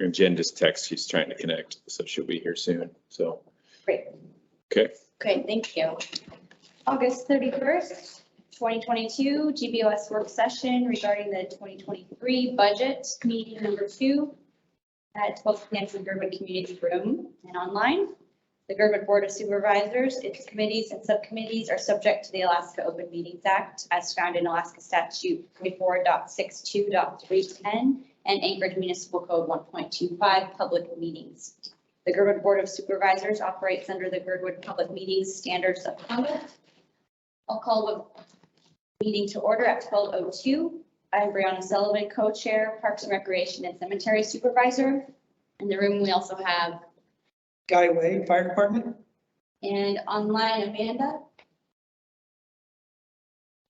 agenda's text. She's trying to connect, so she'll be here soon. So. Great. Okay. Okay, thank you. August 31st, 2022, GBOS work session regarding the 2023 budget, meeting number 2 at 12 p.m. in Girdwood Community Room and online. The Girdwood Board of Supervisors, its committees and subcommittees are subject to the Alaska Open Meetings Act as found in Alaska Statute 24.62.310 and Anchorage Municipal Code 1.25 public meetings. The Girdwood Board of Supervisors operates under the Girdwood Public Meetings Standards of Conduct. I'll call the meeting to order at 12:02. I'm Brianna Sullivan, co-chair, Parks and Recreation and Cemetery Supervisor. In the room, we also have Guy Way, Fire Department. and online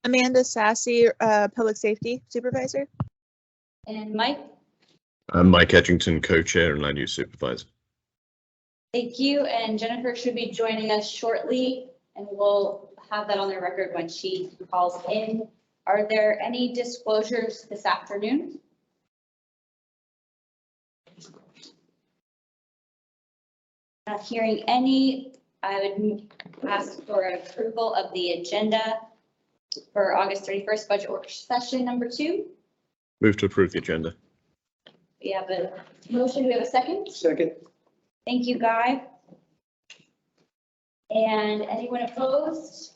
Amanda Sassy, Public Safety Supervisor. and Mike. I'm Mike Edgington, co-chair and land use supervisor. Thank you. And Jennifer should be joining us shortly, and we'll have that on the record when she calls in. Are there any disclosures this afternoon? Not hearing any, I would ask for approval of the agenda for August 31st budget work session number 2. Move to approve the agenda. We have a motion. Do we have a second? Second. Thank you, Guy. And anyone opposed?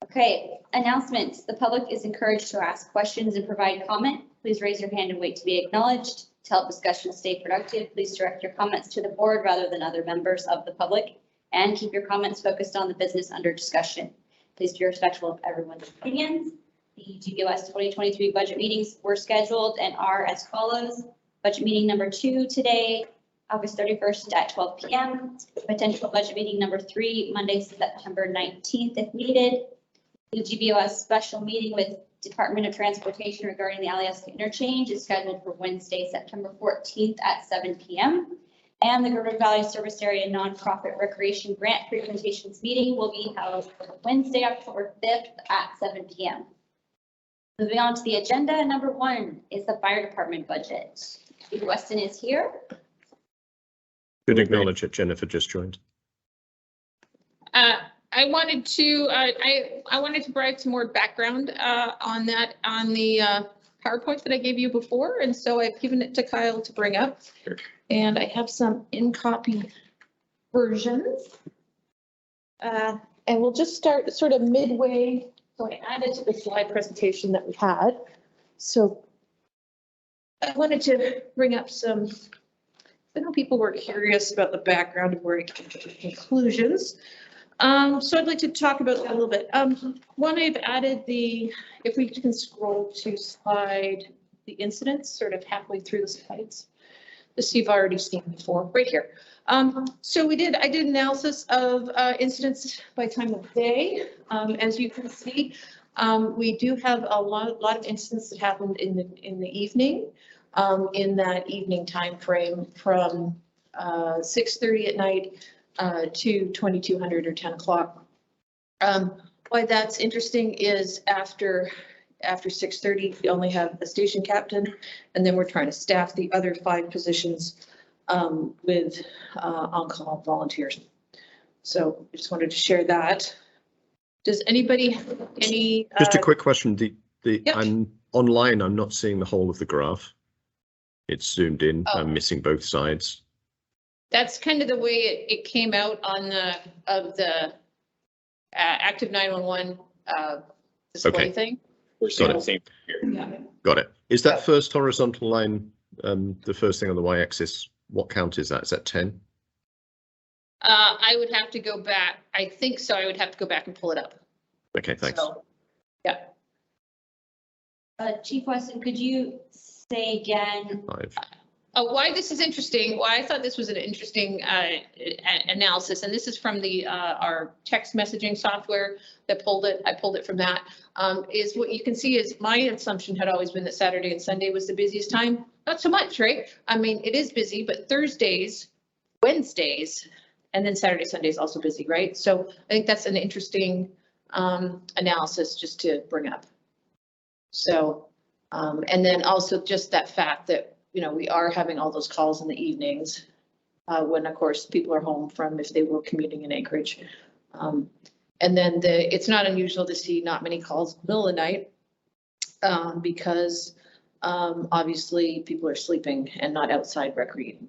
Okay, announcements. The public is encouraged to ask questions and provide comment. Please raise your hand and wait to be acknowledged. To help discussion stay productive, please direct your comments to the board rather than other members of the public, and keep your comments focused on the business under discussion. Please be respectful of everyone's opinions. The GBOS 2023 budget meetings were scheduled and are as follows. Budget meeting number 2 today, August 31st at 12 p.m. Potential budget meeting number 3, Monday, September 19th if needed. The GBOS special meeting with Department of Transportation regarding the Alaska interchange is scheduled for Wednesday, September 14th at 7 p.m. And the Girdwood Valley Service Area Nonprofit Recreation Grant Presentations meeting will be held Wednesday, October 5th at 7 p.m. Moving on to the agenda, number 1 is the fire department budget. Steve Weston is here. Should acknowledge that Jennifer just joined. I wanted to provide some more background on that on the PowerPoint that I gave you before, and so I've given it to Kyle to bring up. Sure. And I have some in-copy versions. And we'll just start sort of midway. So I added to the slide presentation that we had. So I wanted to bring up some, I know people were curious about the background of where I came to the conclusions. So I'd like to talk about that a little bit. One, I've added if we can scroll to slide, the incidents sort of halfway through the slides. This you've already seen before, right here. So I did analysis of incidents by time of day. As you can see, we do have a lot of incidents that happened in the evening, in that evening time frame from 6:30 at night to 2200 or 10 o'clock. Why that's interesting is after 6:30, we only have the station captain, and then we're trying to staff the other 5 positions with on-call volunteers. So I just wanted to share that. Does anybody have any? Just a quick question. Yep. I'm online. I'm not seeing the whole of the graph. It's zoomed in. Oh. I'm missing both sides. That's kind of the way it came out on the active 911 display Okay. thing. We're seeing the same here. Yeah. Got it. Is that first horizontal line, the first thing on the y-axis? What count is that? Is that 10? I would have to go back. I think so. I would have to go back and pull it up. Okay, thanks. So, yeah. Chief Weston, could you say again? 5. Why this is interesting, why I thought this was an interesting analysis, and this is from our text messaging software that pulled it. I pulled it from that. Is what you can see is my assumption had always been that Saturday and Sunday was the busiest time. Not so much, right? I mean, it is busy, but Thursdays, Wednesdays, and then Saturday, Sunday is also busy, right? So I think that's an interesting analysis just to bring up. So And then also just that fact that, you know, we are having all those calls in the evenings when, of course, people are home from if they were commuting in Anchorage. And then it's not unusual to see not many calls in the middle of the night because obviously people are sleeping and not outside recreating.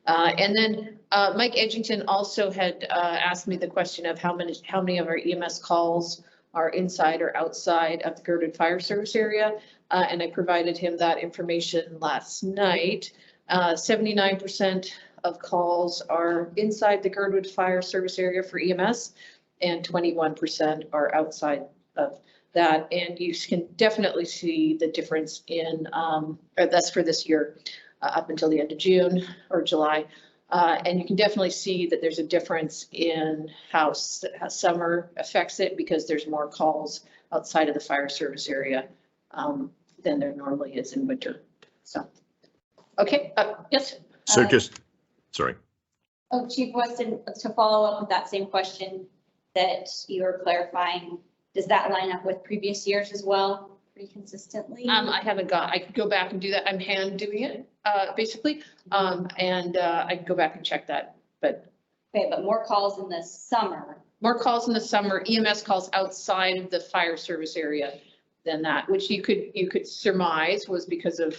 And then Mike Edgington also had asked me the question of how many of our EMS calls are inside or outside of the Girdwood Fire Service area. And I provided him that information last night. 79% of calls are inside the Girdwood Fire Service area for EMS and 21% are outside of that. And you can definitely see the difference in, that's for this year, up until the end of June or July. And you can definitely see that there's a difference in how summer affects it because there's more calls outside of the fire service area than there normally is in winter. So, okay, yes. So sorry. Oh, Chief Weston, to follow up with that same question that you were clarifying, does that line up with previous years as well, pretty consistently? I could go back and do that. I'm hand doing it, basically. And I could go back and check that, but. Okay, but more calls in the summer. More calls in the summer, EMS calls outside of the fire service area than that, which you could surmise was because of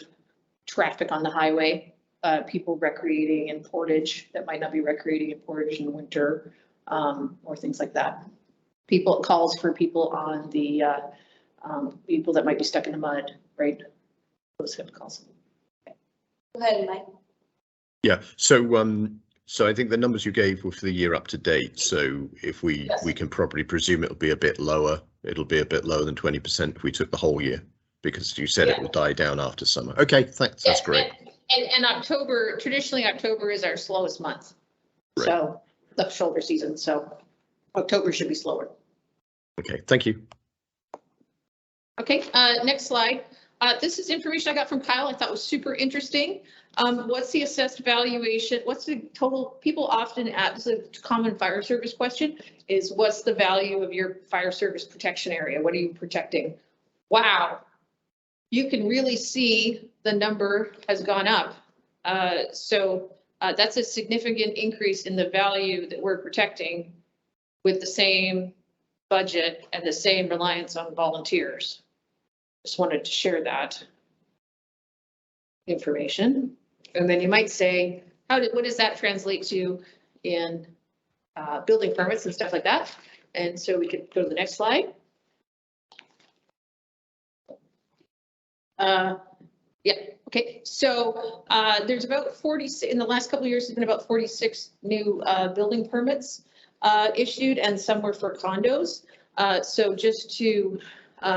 traffic on the highway, people recreating in Portage that might not be recreating in Portage in the winter, or things like that. Calls for people on the people that might be stuck in the mud, right? Those type of calls. Okay. Go ahead, Mike. Yeah. So I think the numbers you gave were for the year up to date. So if we can probably presume it'll be a bit lower. It'll be a bit lower than 20% if we took the whole year, because you said it will die down after summer. Okay, thanks. That's great. And October, traditionally October is our slowest month. Right. So the shoulder season. So October should be slower. Okay, thank you. Okay, next slide. This is information I got from Kyle. I thought was super interesting. What's the assessed valuation? What's the total? People often ask, this is a common fire service question, is what's the value of your fire service protection area? What are you protecting? Wow. You can really see the number has gone up. So that's a significant increase in the value that we're protecting with the same budget and the same reliance on volunteers. Just wanted to share that information. And then you might say, what does that translate to in building permits and stuff like that? And so we could go to the next slide. Yeah, okay. So there's about 40, in the last couple of years, there's been about 46 new building permits issued, and some were for condos. So just to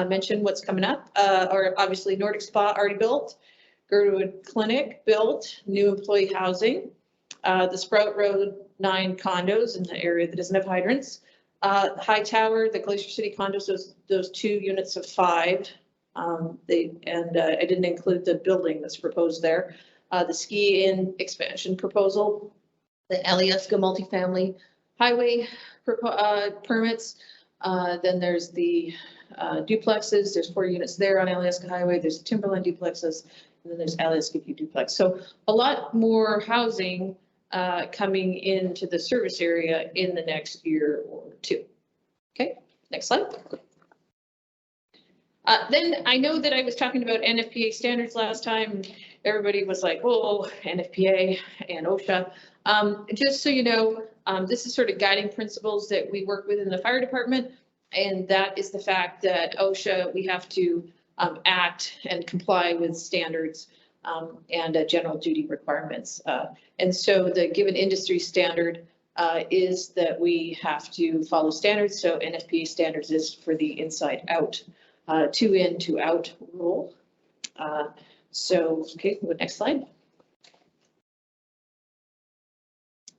mention what's coming up, or obviously Nordic Spa already built, Girdwood Clinic built, new employee housing, the Sprout Road 9 condos in the area that doesn't have hydrants, High Tower, the Glacier City condos, those 2 units of 5. I didn't include the building that's proposed there. The Ski Inn expansion proposal, the Alyeska multifamily highway permits. Then there's the duplexes. There's 4 units there on Alyeska Highway. There's Timberland duplexes, and then there's Alyeska View duplex. So a lot more housing coming into the service area in the next year or 2. Okay, next slide. Then I know that I was talking about NFPA standards last time. Everybody was like, "Whoa, NFPA and OSHA." Just so you know, this is sort of guiding principles that we work with in the fire department, and that is the fact that OSHA, we have to act and comply with standards and general duty requirements. And so the given industry standard is that we have to follow standards. So NFPA standards is for the inside out. 2 in, 2 out rule. Okay, go next slide.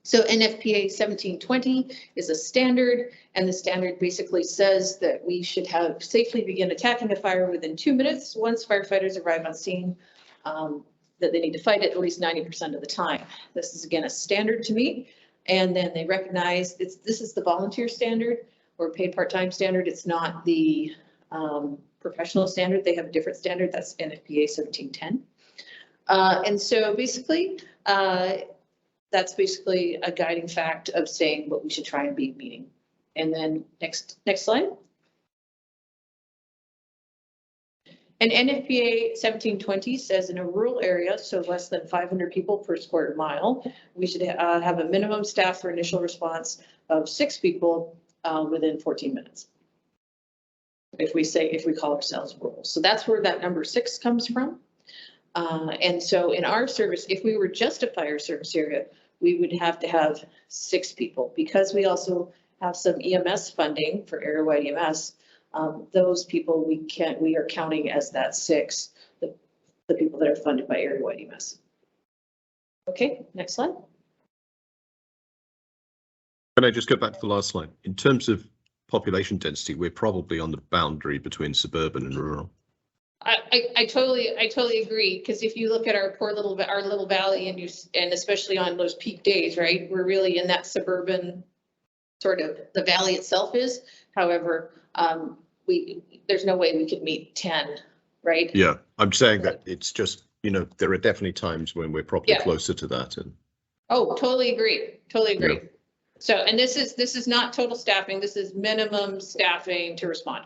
So NFPA 1720 is a standard, and the standard basically says that we should have safely begin attacking a fire within 2 minutes once firefighters arrive on scene, that they need to fight it at least 90% of the time. This is again a standard to meet, and then they recognize this is the volunteer standard or paid part-time standard. It's not the professional standard. They have a different standard. That's NFPA 1710. And so basically, that's basically a guiding fact of saying what we should try and be meeting. And then next slide. And NFPA 1720 says in a rural area, so less than 500 people per square mile, we should have a minimum staff for initial response of 6 people within 14 minutes. If we call ourselves rural. So that's where that number 6 comes from. And so in our service, if we were just a fire service area, we would have to have 6 people, because we also have some EMS funding for area-wide EMS. Those people we are counting as that 6, the people that are funded by area-wide EMS. Okay, next slide. Can I just go back to the last slide? In terms of population density, we're probably on the boundary between suburban and rural. I totally agree, because if you look at our little valley and especially on those peak days, right, we're really in that suburban sort of, the valley itself is. However, there's no way we could meet 10, right? Yeah, I'm saying that it's just, there are definitely times when we're probably Yeah. closer to that. And Oh, totally agree. Totally agree. Yeah. So, and this is not total staffing. This is minimum staffing to respond.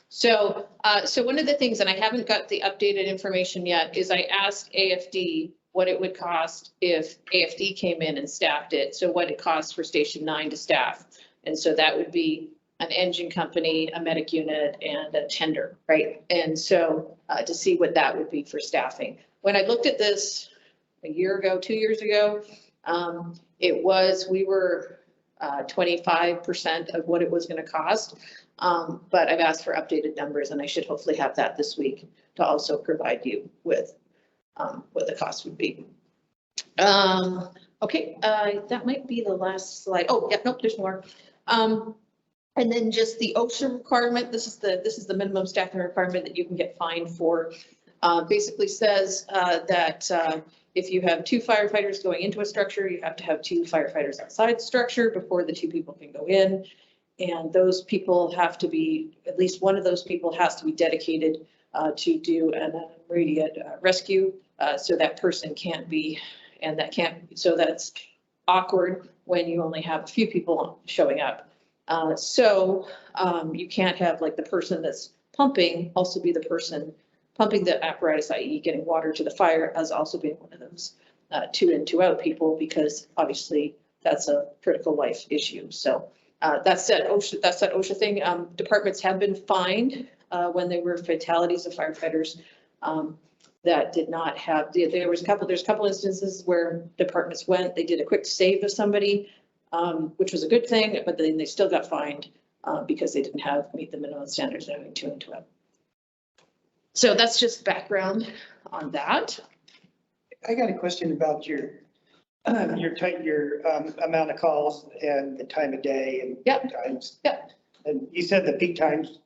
So, so one of the things, and I haven't got the updated information yet, is I asked AFD what it would cost if AFD came in and staffed it. So what it costs for Station 9 to staff. And so that would be an engine company, a medic unit, and a tender, right? And so to see what that would be for staffing. When I looked at this a year ago, 2 years ago, we were 25% of what it was going to cost. But I've asked for updated numbers, and I should hopefully have that this week to also provide you with what the cost would be. Okay, that might be the last slide. Oh, yeah, nope, there's more. And then just the OSHA requirement. This is the minimum staffing requirement that you can get fined for. Basically says that if you have 2 firefighters going into a structure, you have to have 2 firefighters outside the structure before the 2 people can go in. And those people have to be, at least one of those people has to be dedicated to do an immediate rescue. So that person can't be, and that can't, so that's awkward when you only have a few people showing up. So you can't have like the person that's pumping also be the person pumping the apparatus, i.e. getting water to the fire, as also being one of those 2 in, 2 out people, because obviously that's a critical life issue. So that's that OSHA thing. Departments have been fined when there were fatalities of firefighters that did not have, there's a couple instances where departments went, they did a quick save of somebody, which was a good thing, but then they still got fined because they didn't meet the minimum standards of having 2 in, 2 out. So that's just background on that. I got a question about your amount of calls and the time of day and Yep. times. Yep. And you said the peak times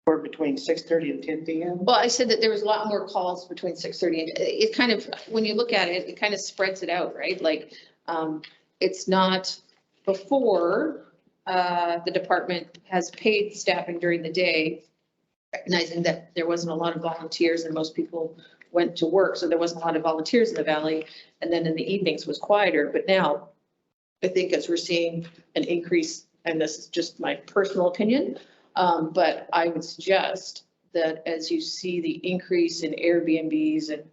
were between 6:30 and 10 p.m. Well, I said that there was a lot more calls between 6:30 and it kind of, when you look at it, it kind of spreads it out, right? Like it's not before the department has paid staffing during the day, recognizing that there wasn't a lot of volunteers and most people went to work. So there wasn't a lot of volunteers in the valley. And then in the evenings was quieter. But now I think as we're seeing an increase, and this is just my personal opinion, but I would suggest that as you see the increase in Airbnbs and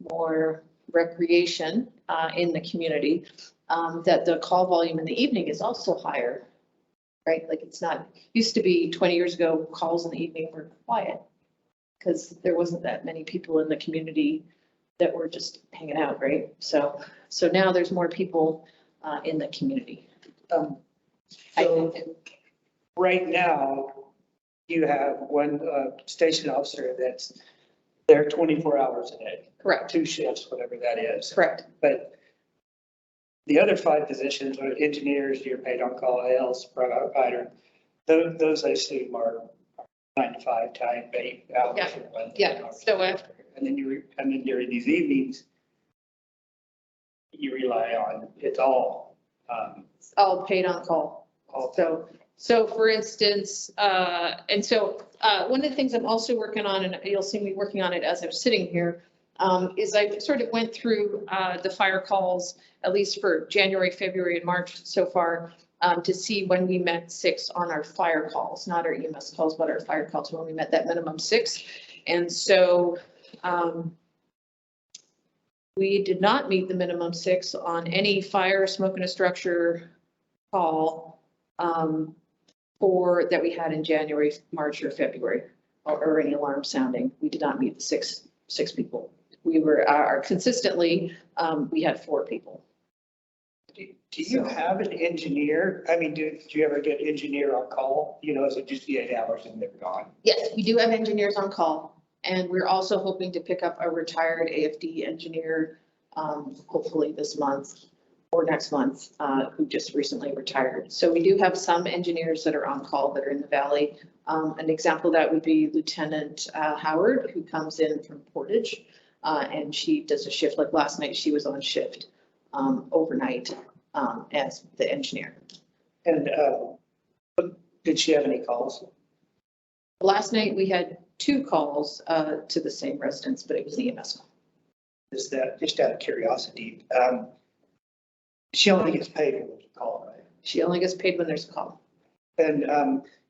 more recreation in the community, that the call volume in the evening is also higher, right? Like it's not, used to be 20 years ago, calls in the evening were quiet because there wasn't that many people in the community that were just hanging out, right? So now there's more people in the community. So right now, you have one station officer that's there 24 hours a day. Correct. 2 shifts, whatever that is. Correct. But the other 5 positions are engineers, you're paid on call, ALs, provider. Those I assume are 9 to 5 type, 8 hours. Yeah. or 1 Yeah. hours. So And then during these evenings, you rely on, it's all all paid on call. all So So for instance, one of the things I'm also working on, and you'll see me working on it as I'm sitting here, is I sort of went through the fire calls, at least for January, February, and March so far, to see when we met 6 on our fire calls, not our EMS calls, but our fire calls, when we met that minimum 6. And so we did not meet the minimum 6 on any fire, smoke in a structure call that we had in January, March, or February, or any alarm sounding. We did not meet the six people. We were consistently, we had 4 people. Do you have an engineer? I mean, do you ever get engineer on call? You know, is it just the 8 hours and they're gone? Yes, we do have engineers on call, and we're also hoping to pick up a retired AFD engineer, hopefully this month or next month, who just recently retired. So we do have some engineers that are on call that are in the Valley. An example of that would be Lieutenant Howard, who comes in from Portage, and she does a shift. Like last night, she was on shift overnight as the engineer. And did she have any calls? Last night, we had 2 calls to the same residence, but it was the EMS call. Is that, just out of curiosity, she only gets paid when there's a call, right? She only gets paid when there's a call. And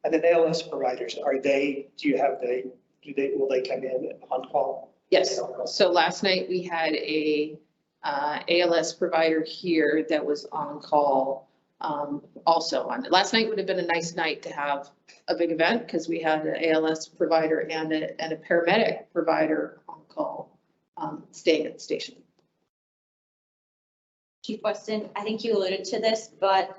then ALS providers, will they come in on call? Yes. So last night we had a ALS provider here that was on call also on. Last night would have been a nice night to have a big event because we had an ALS provider and a paramedic provider on call staying at the station. Chief Weston, I think you alluded to this, but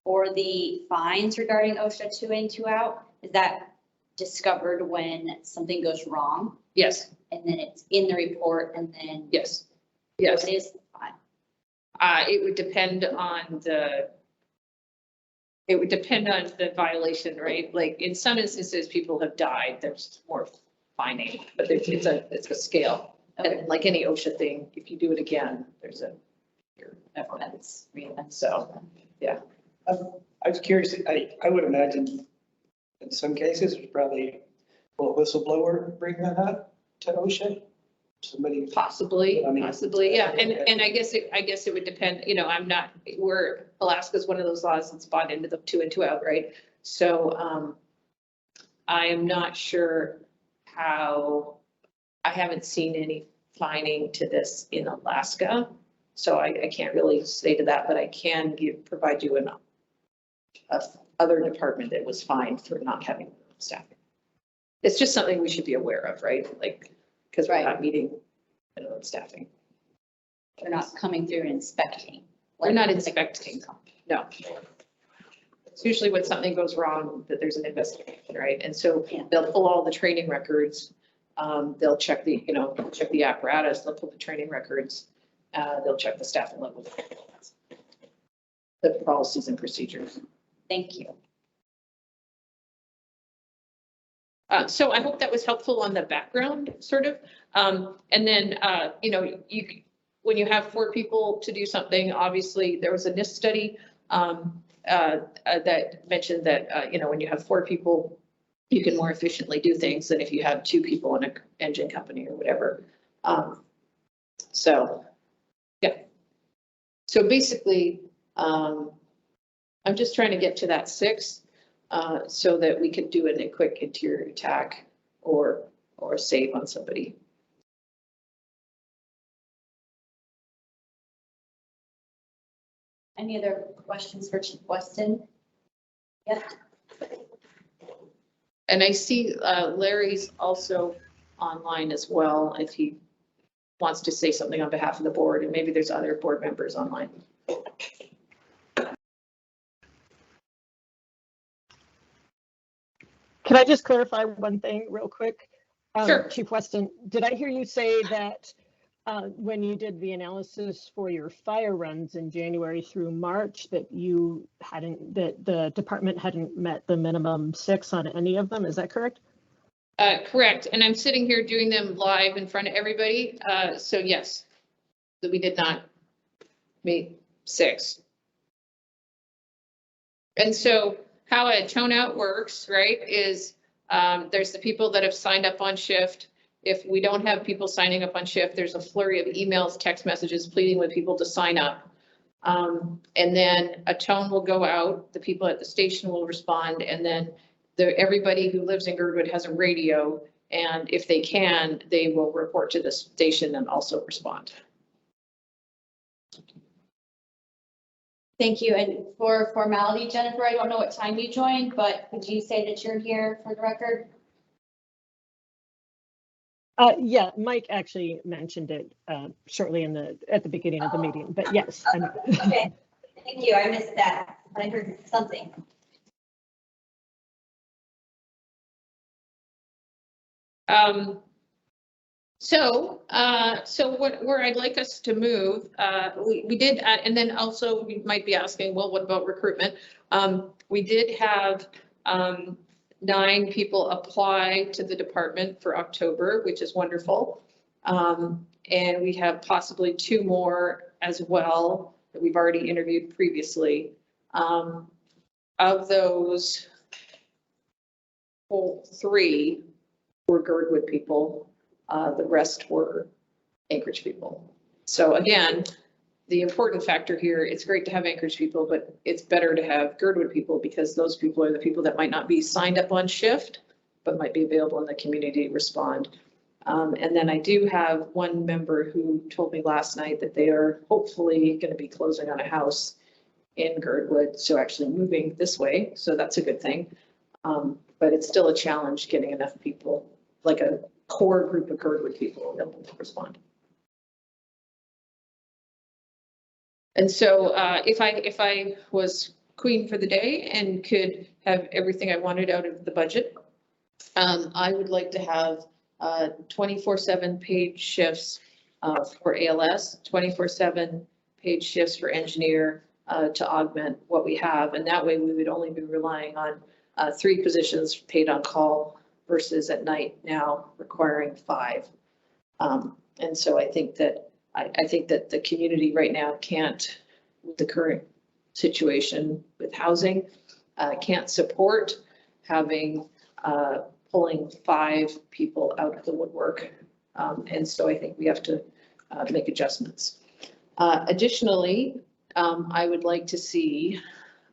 for the fines regarding OSHA 2 in, 2 out, is that discovered when something goes wrong? Yes. And then it's in the report and then? Yes. Yes. What is the fine? It would depend on the violation, right? Like in some instances, people have died, there's more fining, but it's a scale. Okay. And like any OSHA thing, if you do it again, there's a Offense, re-offense. So, yeah. I was curious, I would imagine in some cases, it's probably a whistleblower bring that up to OSHA. Somebody. Possibly, I mean, yeah. And I guess it would depend, you know, Alaska's one of those laws that's bought into the 2 in, 2 out, right? So I am not sure how, I haven't seen any fining to this in Alaska. So I can't really say to that, but I can provide you a other department that was fined for not having staffing. It's just something we should be aware of, right? Like, because we're not meeting minimum staffing. They're not coming through and inspecting. We're not inspecting, no. It's usually when something goes wrong that there's an investigation, right? And so they'll pull all the training records. They'll check check the apparatus, they'll pull the training records. They'll check the staffing level, the policies and procedures. Thank you. So I hope that was helpful on the background, sort of. And then, when you have 4 people to do something, obviously there was a NIST study that mentioned that, when you have 4 people, you can more efficiently do things than if you have 2 people in an engine company or whatever. So, yeah. So basically, I'm just trying to get to that 6 so that we could do a quick interior attack or save on somebody. Any other questions for Chief Weston? Yep. And I see Larry's also online as well, if he wants to say something on behalf of the board, and maybe there's other board members online. Can I just clarify one thing real quick? Sure. Chief Weston, did I hear you say that when you did the analysis for your fire runs in January through March, that the department hadn't met the minimum 6 on any of them? Is that correct? Correct. And I'm sitting here doing them live in front of everybody. So yes, that we did not meet 6. And so how a tone out works, right, is there's the people that have signed up on shift. If we don't have people signing up on shift, there's a flurry of emails, text messages pleading with people to sign up. And then a tone will go out, the people at the station will respond, and then everybody who lives in Girdwood has a radio, and if they can, they will report to the station and also respond. Thank you. And for formality, Jennifer, I don't know what time you joined, but could you say that you're here for the record? Yeah, Mike actually mentioned it shortly at the beginning of the meeting, but yes. Okay, thank you. I missed that. I heard something. So where I'd like us to move, we did, and then also you might be asking, well, what about recruitment? We did have 9 people apply to the department for October, which is wonderful. And we have possibly 2 more as well that we've already interviewed previously. Of those, 3 were Girdwood people. The rest were Anchorage people. So again, the important factor here, it's great to have Anchorage people, but it's better to have Girdwood people because those people are the people that might not be signed up on shift, but might be available in the community to respond. And then I do have one member who told me last night that they are hopefully going to be closing on a house in Girdwood, so actually moving this way. So that's a good thing. But it's still a challenge getting enough people, like a core group of Girdwood people available to respond. And so if I was queen for the day and could have everything I wanted out of the budget, I would like to have 24/7 paid shifts for ALS, 24/7 paid shifts for engineer to augment what we have. And that way we would only be relying on 3 positions paid on call versus at night now requiring 5. And so I think that the community right now can't, with the current situation with housing, can't support having pulling 5 people out of the woodwork. And so I think we have to make adjustments. Additionally, I would like to see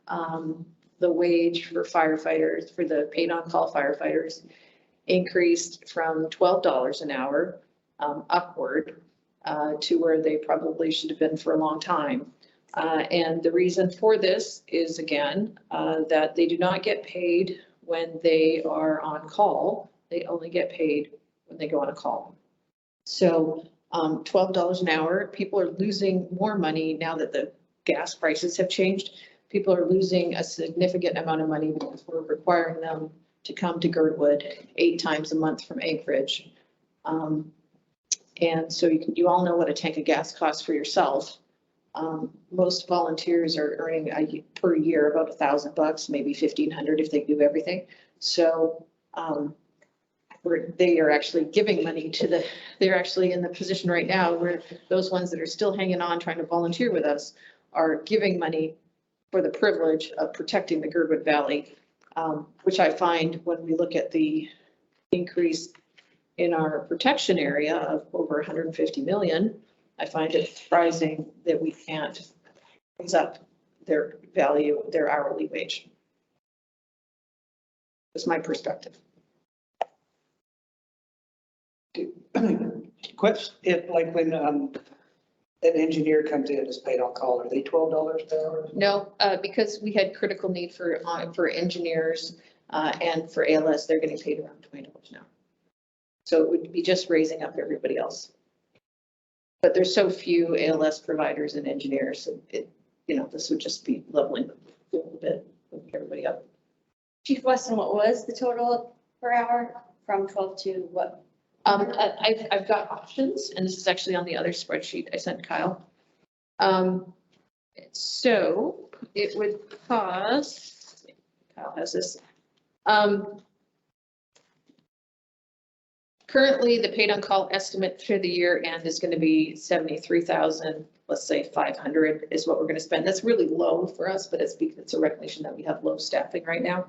the wage for firefighters, for the paid on-call firefighters, increased from $12 an hour upward to where they probably should have been for a long time. And the reason for this is, again, that they do not get paid when they are on call. They only get paid when they go on a call. So $12 an hour, people are losing more money now that the gas prices have changed. People are losing a significant amount of money because we're requiring them to come to Girdwood 8 times a month from Anchorage. And so you all know what a tank of gas costs for yourself. Most volunteers are earning per year about $1,000, maybe $1,500 if they do everything. So they are actually giving money to they're actually in the position right now where those ones that are still hanging on trying to volunteer with us are giving money for the privilege of protecting the Girdwood Valley, which I find when we look at the increase in our protection area of over 150 million, I find it surprising that we can't raise up their value, their hourly wage. That's my perspective. Question, if like when an engineer comes in is paid on call, are they $12 per hour? No, because we had critical need for engineers and for ALS, they're getting paid around $20 now. So it would be just raising up everybody else. But there's so few ALS providers and engineers, this would just be leveling a little bit with everybody up. Chief Weston, what was the total per hour from 12 to what? I've got options, and this is actually on the other spreadsheet I sent Kyle. So it would cost, Kyle has this. Currently, the paid on call estimate for the year end is going to be 73,000, let's say 500 is what we're going to spend. That's really low for us, but it's because it's a recognition that we have low staffing right now.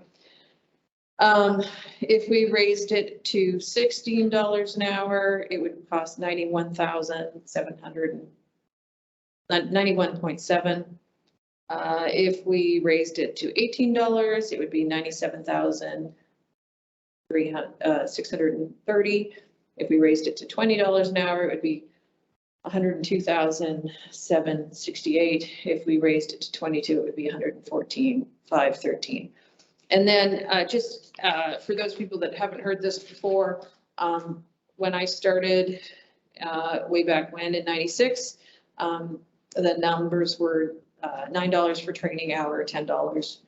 If we raised it to $16 an hour, it would cost 91.7. If we raised it to $18, it would be 97,630. If we raised it to $20 an hour, it would be 102,768. If we raised it to 22, it would be 114,513. And then just for those people that haven't heard this before, when I started way back when in 96, the numbers were $9 for training hour, $10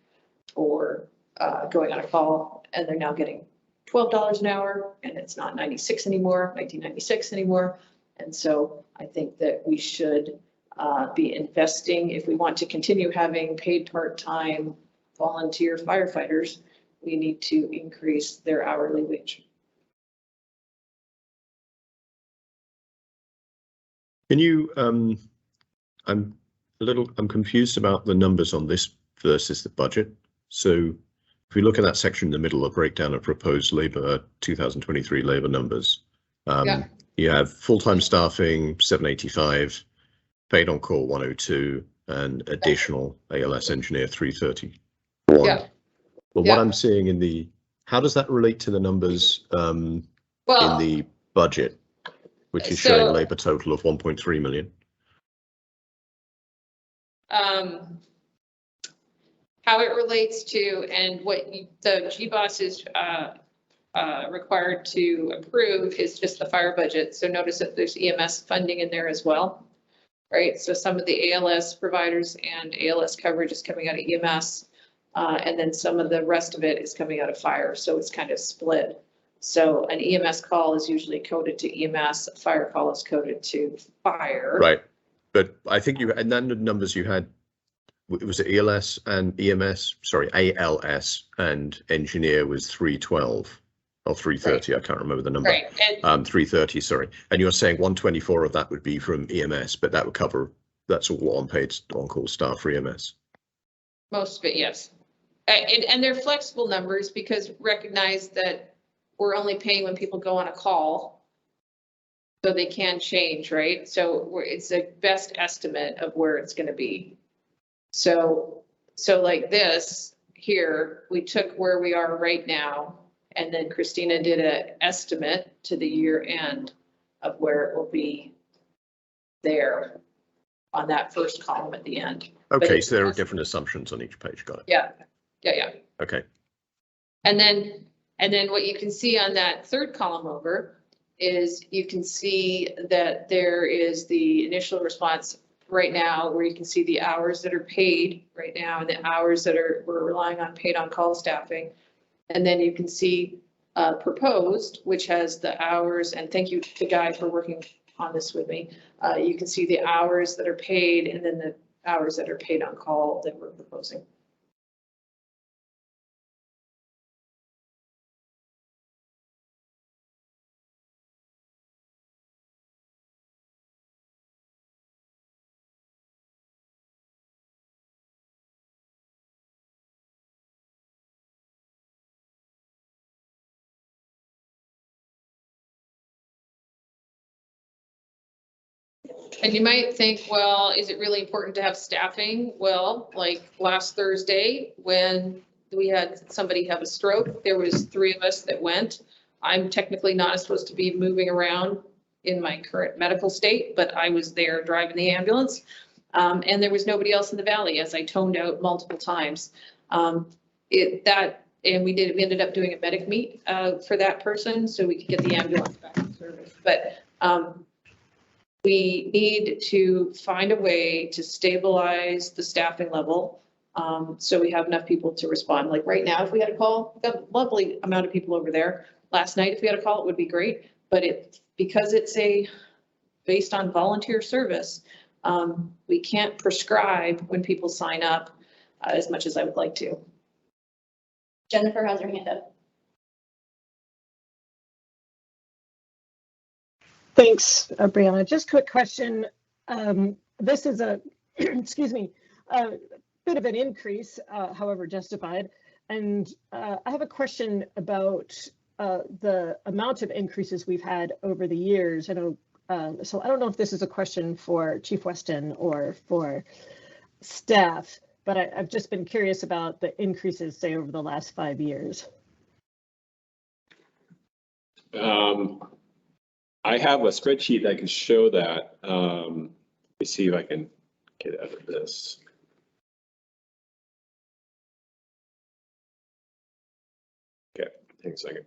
for going on a call, and they're now getting $12 an hour, and it's not 96 anymore, 1996 anymore. And so I think that we should be investing, if we want to continue having paid part-time volunteer firefighters, we need to increase their hourly wage. Can you, I'm confused about the numbers on this versus the budget. So if we look at that section in the middle, a breakdown of proposed labor, 2023 labor numbers. Yeah. You have full-time staffing, 785, paid on call 102, and additional ALS engineer 331. Yeah. But what I'm seeing in the, how does that relate to the numbers in the budget, which is showing labor total of 1.3 million? How it relates to and what the GBOS is required to approve is just the fire budget. So notice that there's EMS funding in there as well, right? So some of the ALS providers and ALS coverage is coming out of EMS, and then some of the rest of it is coming out of fire. So it's kind of split. So an EMS call is usually coded to EMS, a fire call is coded to fire. Right. But I think you, and then the numbers you had, was it ELS and EMS, sorry, ALS and engineer was 312 or 330, right. I can't remember the number. Right. And 330, sorry. And you're saying 124 of that would be from EMS, but that would cover, that's all on-paid on-call staff for EMS. Most of it, yes. And they're flexible numbers because recognize that we're only paying when people go on a call. So they can change, right? So it's a best estimate of where it's going to be. So like this here, we took where we are right now, and then Christina did an estimate to the year end of where it will be there on that first column at the end. Okay, so there are different assumptions on each page. Got it. Yeah. Okay. And then what you can see on that third column over is you can see that there is the initial response right now where you can see the hours that are paid right now and the hours that we're relying on paid on call staffing. And then you can see proposed, which has the hours, and thank you to Guy for working on this with me. You can see the hours that are paid and then the hours that are paid on call that we're proposing. And you might think, well, is it really important to have staffing? Well, like last Thursday, when we had somebody have a stroke, there was 3 of us that went. I'm technically not supposed to be moving around in my current medical state, but I was there driving the ambulance. And there was nobody else in the valley, as I toned out multiple times. And we ended up doing a medic meet for that person so we could get the ambulance back in service. But we need to find a way to stabilize the staffing level so we have enough people to respond. Like right now, if we had a call, we've got a lovely amount of people over there. Last night, if we had a call, it would be great. But because it's based on volunteer service, we can't prescribe when people sign up as much as I would like to. Jennifer has her hand up. Thanks, Brianna. Just quick question. This is a, excuse me, a bit of an increase, however justified. And I have a question about the amount of increases we've had over the years. I know, so I don't know if this is a question for Chief Weston or for staff, but I've just been curious about the increases, say, over the last 5 years. I have a spreadsheet that can show that. Let me see if I can get out of this. Okay, take a second.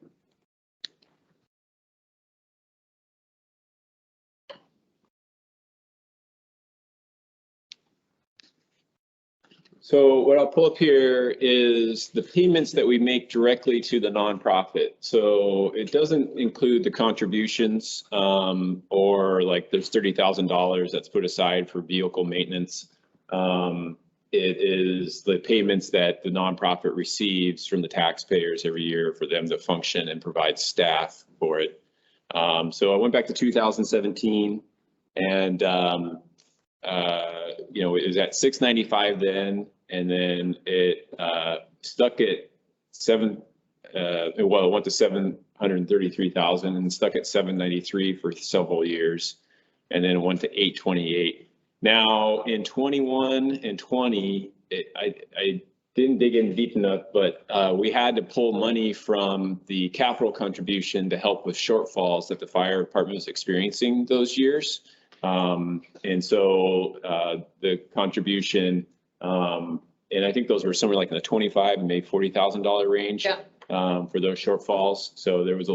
So what I'll pull up here is the payments that we make directly to the nonprofit. So it doesn't include the contributions or like there's $30,000 that's put aside for vehicle maintenance. It is the payments that the nonprofit receives from the taxpayers every year for them to function and provide staff for it. So I went back to 2017 and you know, it was at 695 then, and then it stuck at it went to 733,000 and stuck at 793 for several years, and then it went to 828. Now in 21 and 20, I didn't dig in deep enough, but we had to pull money from the capital contribution to help with shortfalls that the fire department was experiencing those years. And so the contribution, and I think those were somewhere like in the $25,000 and maybe $40,000 range. Yeah. For those shortfalls. So those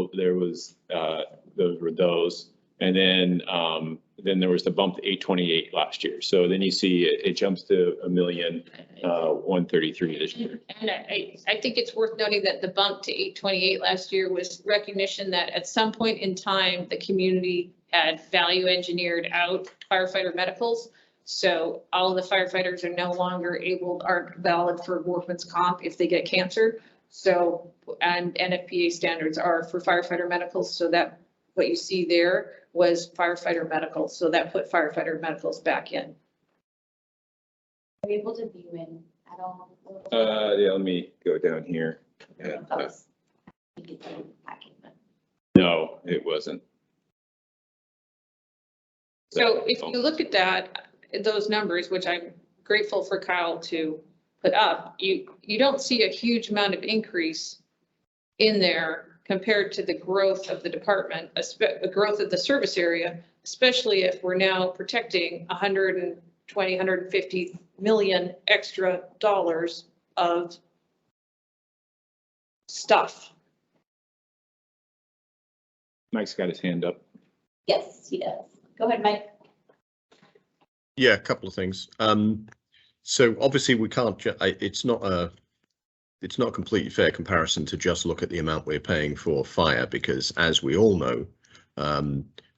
were those. And then there was the bump to 828 last year. So then you see it jumps to 1,133,000 this year. And I think it's worth noting that the bump to 828 last year was recognition that at some point in time, the community had value engineered out firefighter medicals. So all of the firefighters are no longer aren't valid for workman's comp if they get cancer. So, and NFPA standards are for firefighter medicals. So that what you see there was firefighter medicals. So that put firefighter medicals back in. Are you able to view in at all? Yeah, let me go down here. And, no, it wasn't. So if you look at that, those numbers, which I'm grateful for Kyle to put up, you don't see a huge amount of increase in there compared to the growth of the department, the growth of the service area, especially if we're now protecting 120, 150 million extra dollars of stuff. Mike's got his hand up. Yes, he does. Go ahead, Mike. Yeah, a couple of things. So obviously we can't, it's not a completely fair comparison to just look at the amount we're paying for fire, because as we all know,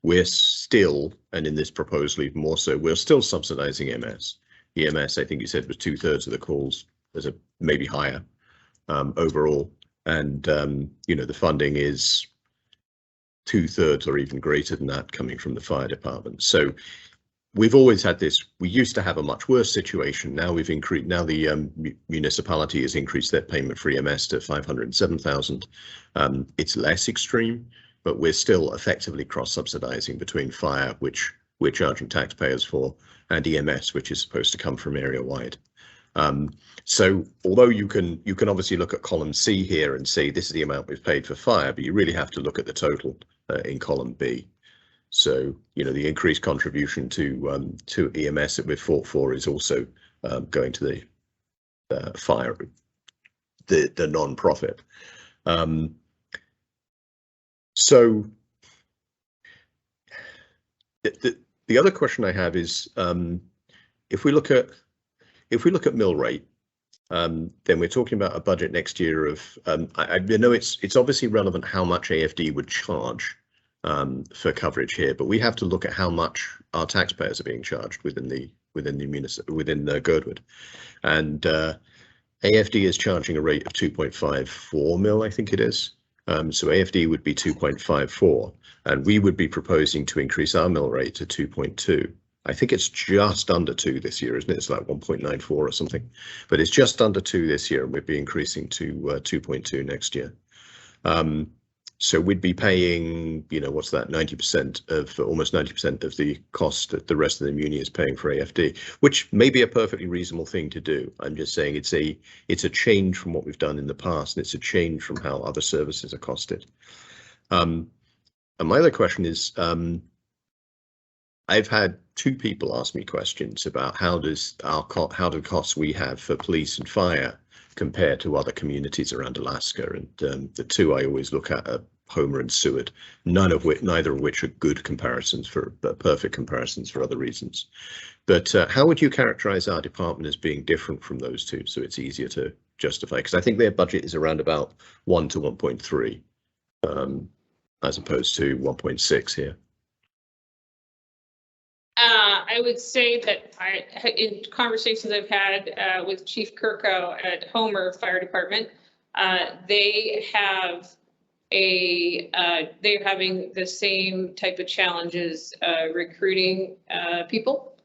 we're still, and in this proposal even more so, we're still subsidizing EMS. EMS, I think you said, was 2/3 of the calls, as a maybe higher overall. And, you know, the funding is 2/3 or even greater than that coming from the fire department. So we've always had this. We used to have a much worse situation. Now we've increased. Now the municipality has increased their payment for EMS to 507,000. It's less extreme, but we're still effectively cross-subsidizing between fire, which we're charging taxpayers for, and EMS, which is supposed to come from area-wide. So although you can obviously look at column C here and say this is the amount we've paid for fire, but you really have to look at the total in column B. So, you know, the increased contribution to EMS that we've fought for is also going to the fire, the non-profit. So the other question I have is, if we look at mill rate, then we're talking about a budget next year of, I know it's obviously relevant how much AFD would charge for coverage here, but we have to look at how much our taxpayers are being charged within the Girdwood, and AFD is charging a rate of 2.54 mil, I think it is, So AFD would be 2.54, and we would be proposing to increase our mill rate to 2.2. I think it's just under 2 this year, isn't it? It's like 1.94 or something, but it's just under 2 this year, and we'd be increasing to 2.2 next year. So we'd be paying, you know, what's that, 90% of, almost 90% of the cost that the rest of the muni is paying for AFD, which may be a perfectly reasonable thing to do. I'm just saying it's a change from what we've done in the past, and it's a change from how other services are costed. And my other question is, I've had 2 people ask me questions about how do costs we have for police and fire compare to other communities around Alaska, and the 2 I always look at are Homer and Seward, neither of which are good comparisons perfect comparisons for other reasons. But how would you characterize our department as being different from those 2, so it's easier to justify? Because I think their budget is around about 1 to 1.3, as opposed to 1.6 here. I would say that in conversations I've had with Chief Kirko at Homer Fire Department, they're having the same type of challenges recruiting people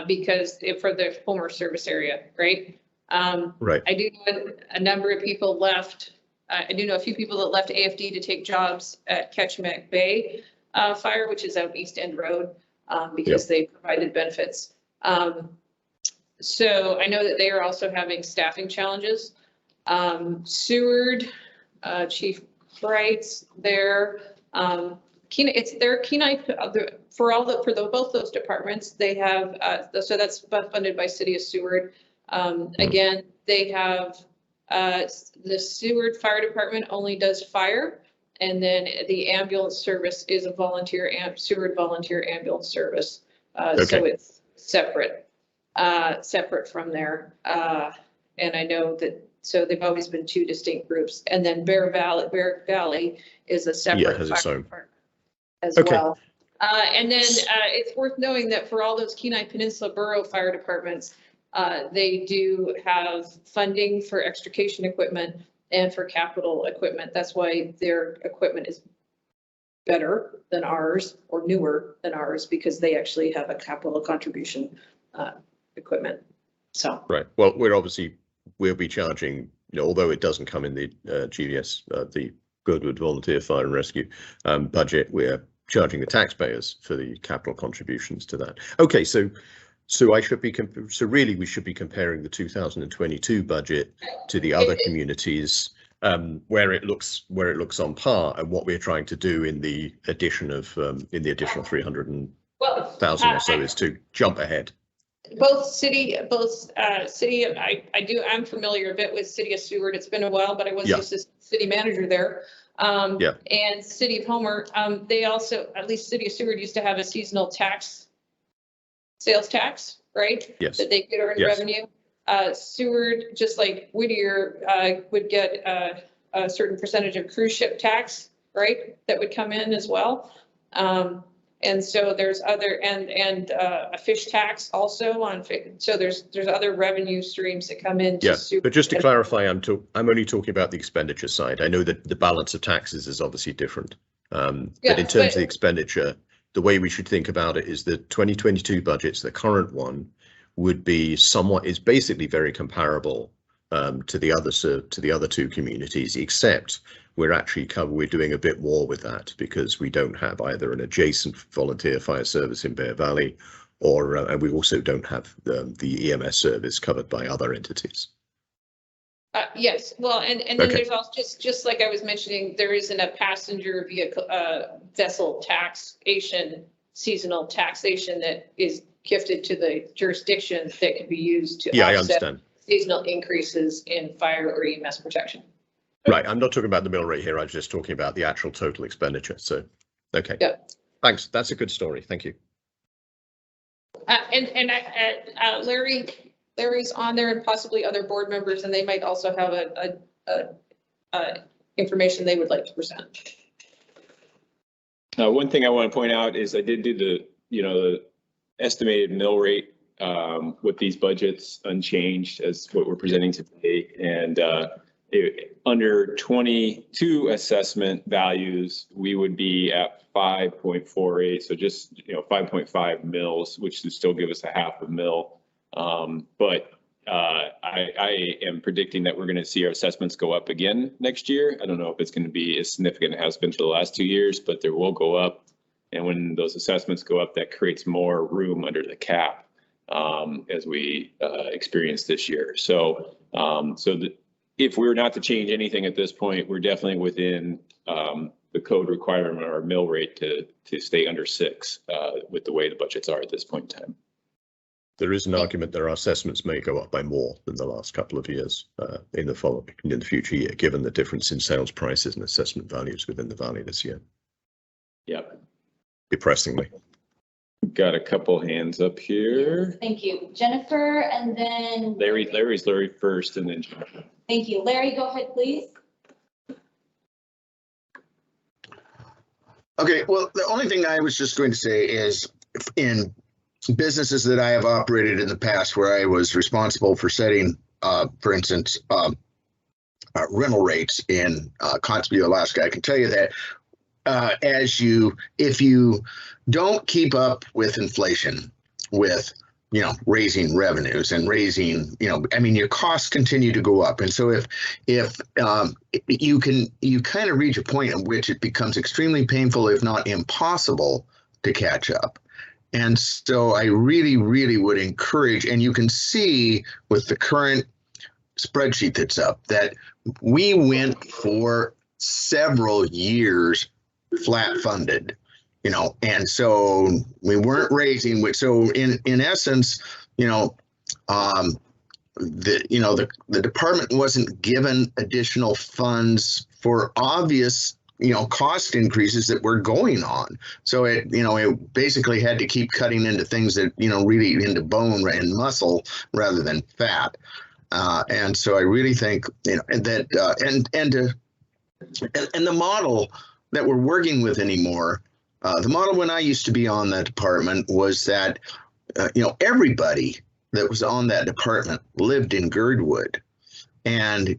because for the Homer service area, right? Right. I do know a number of people left. I do know a few people that left AFD to take jobs at Ketchikan Bay Fire, which is out East End Road. Because they provided benefits. So I know that they are also having staffing challenges. Seward, Chief Bright's there. It's their Kenai for both those departments. They have so that's funded by City of Seward. Again, they have the Seward Fire Department only does fire. And then the ambulance service is a Seward volunteer ambulance service. Okay. So it's separate from there. And I know that, so they've always been 2 distinct groups. And then Bear Valley is a separate fire department as well. And then it's worth knowing that for all those Kenai Peninsula Borough fire departments, they do have funding for extrication equipment and for capital equipment. That's why their equipment is better than ours or newer than ours, because they actually have a capital contribution equipment. So right. Well, we'll be charging, you know, although it doesn't come in the GVS, the Girdwood Volunteer Fire and Rescue budget, we're charging the taxpayers for the capital contributions to that. Okay, so I should be really we should be comparing the 2022 budget to the other communities where it looks on par, and what we're trying to do in the addition of in the additional 300,000 or so is to jump ahead. I'm familiar a bit with City of Seward. It's been a while, but I was just a city manager there. And City of Homer, they also, at least City of Seward, used to have a seasonal sales tax, right? Yes. That they could earn revenue. Seward, just like Whittier, would get a certain percentage of cruise ship tax, right? That would come in as well. And so there's other, and a fish tax also on, so there's other revenue streams that come in. But just to clarify, I'm only talking about the expenditure side. I know that the balance of taxes is obviously different. But in terms of the expenditure, the way we should think about it is the 2022 budgets, the current one, is basically very comparable to the other 2 communities, except we're doing a bit more with that because we don't have either an adjacent volunteer fire service in Bear Valley, or and we also don't have the EMS service covered by other entities. Yes, well, and then there's also just like I was mentioning, there isn't a passenger vehicle vessel taxation, seasonal taxation that is gifted to the jurisdiction that can be used to offset seasonal increases in fire or EMS protection. Right, I'm not talking about the mill rate here. I was just talking about the actual total expenditure. So, okay. Yeah. Thanks. That's a good story. Thank you. Larry's on there, and possibly other board members, and they might also have a information they would like to present. One thing I want to point out is I did do the estimated mill rate with these budgets unchanged as what we're presenting today, and under 22 assessment values, we would be at 5.48. So just, 5.5 mils, which would still give us a half a mil. But I am predicting that we're going to see our assessments go up again next year. I don't know if it's going to be as significant as it has been for the last 2 years, but there will go up. And when those assessments go up, that creates more room under the cap as we experience this year. So, if we're not to change anything at this point, we're definitely within the code requirement or mill rate to stay under 6 with the way the budgets are at this point in time. There is an argument that our assessments may go up by more than the last couple of years in the future year, given the difference in sales prices and assessment values within the valley this year. Yep. Depressingly. Got a couple hands up here. Thank you. Jennifer, and then. Larry's first, and then Jennifer. Thank you. Larry, go ahead, please. Okay, well, the only thing I was just going to say is in businesses that I have operated in the past where I was responsible for setting, for instance, rental rates in Kotzebue, Alaska, I can tell you that if you don't keep up with inflation, with raising revenues and raising, your costs continue to go up. And so if you kind of reach a point at which it becomes extremely painful, if not impossible, to catch up. And so I really, really would encourage, and you can see with the current spreadsheet that's up, that we went for several years flat funded. And so we weren't raising, so in essence, the department wasn't given additional funds for obvious, cost increases that were going on. So it basically had to keep cutting into things that, really into bone and muscle rather than fat. And so I really think, that, and the model that we're working with anymore, the model when I used to be on that department was that, everybody that was on that department lived in Girdwood. And,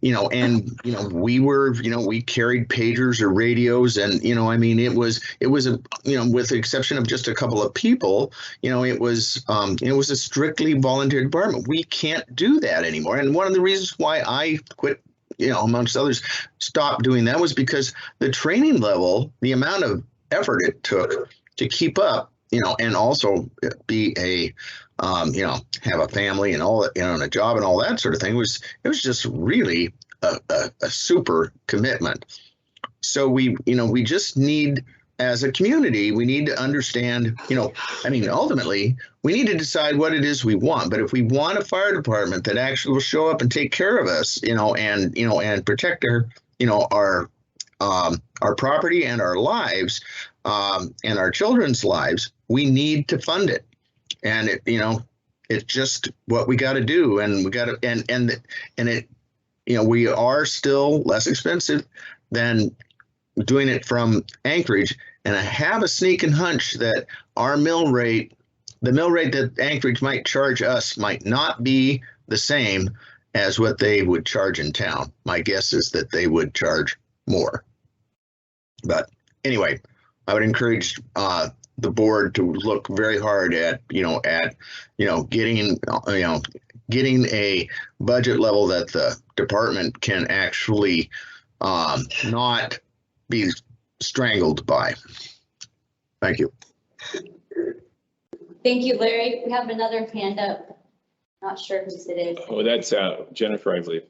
we were, we carried pagers or radios and, it was with the exception of just a couple of people, it was a strictly volunteer department. We can't do that anymore. And one of the reasons why I quit, amongst others, stopped doing that was because the training level, the amount of effort it took to keep up, and also be a, have a family and all that, and a job and all that sort of thing was just really a super commitment. So we just need, as a community, we need to understand, ultimately we need to decide what it is we want. But if we want a fire department that actually will show up and take care of us, and protect our property and our lives, and our children's lives, we need to fund it. And it's just what we got to do. And we got to, and it, we are still less expensive than doing it from Anchorage. And I have a sneaking hunch that our mill rate, the mill rate that Anchorage might charge us, might not be the same as what they would charge in town. My guess is that they would charge more. But anyway, I would encourage the board to look very hard at getting a budget level that the department can actually not be strangled by. Thank you. Thank you, Larry. We have another hand up. Not sure whose it is. Oh, that's Jennifer, I believe.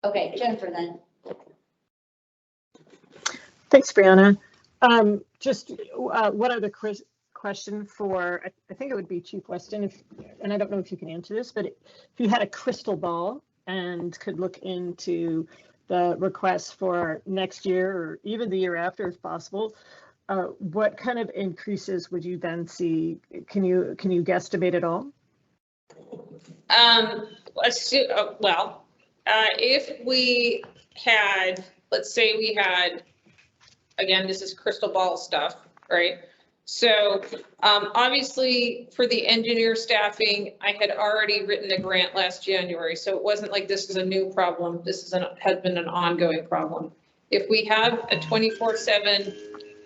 Okay, Jennifer then. Thanks, Brianna. Just one other question for, I think it would be Chief Weston, and I don't know if you can answer this, but if you had a crystal ball and could look into the requests for next year or even the year after if possible, what kind of increases would you then see? Can you guesstimate at all? Let's see. If we had, let's say we had, again, this is crystal ball stuff, right? So obviously for the engineer staffing, I had already written a grant last January, so it wasn't like this is a new problem. This is has been an ongoing problem. If we have a 24/7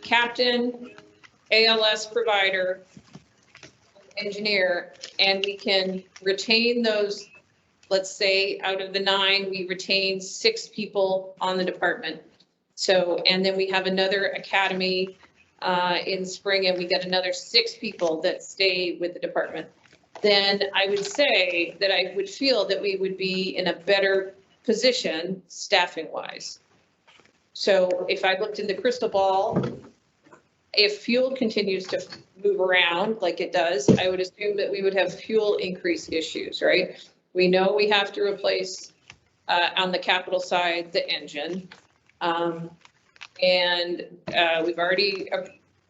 captain, ALS provider, engineer, and we can retain those, let's say out of the 9, we retain 6 people on the department. So, and then we have another academy in spring, and we get another 6 people that stay with the department. Then I would say that I would feel that we would be in a better position staffing wise. So if I looked in the crystal ball, if fuel continues to move around like it does, I would assume that we would have fuel increase issues, right? We know we have to replace on the capital side, the engine. And we've already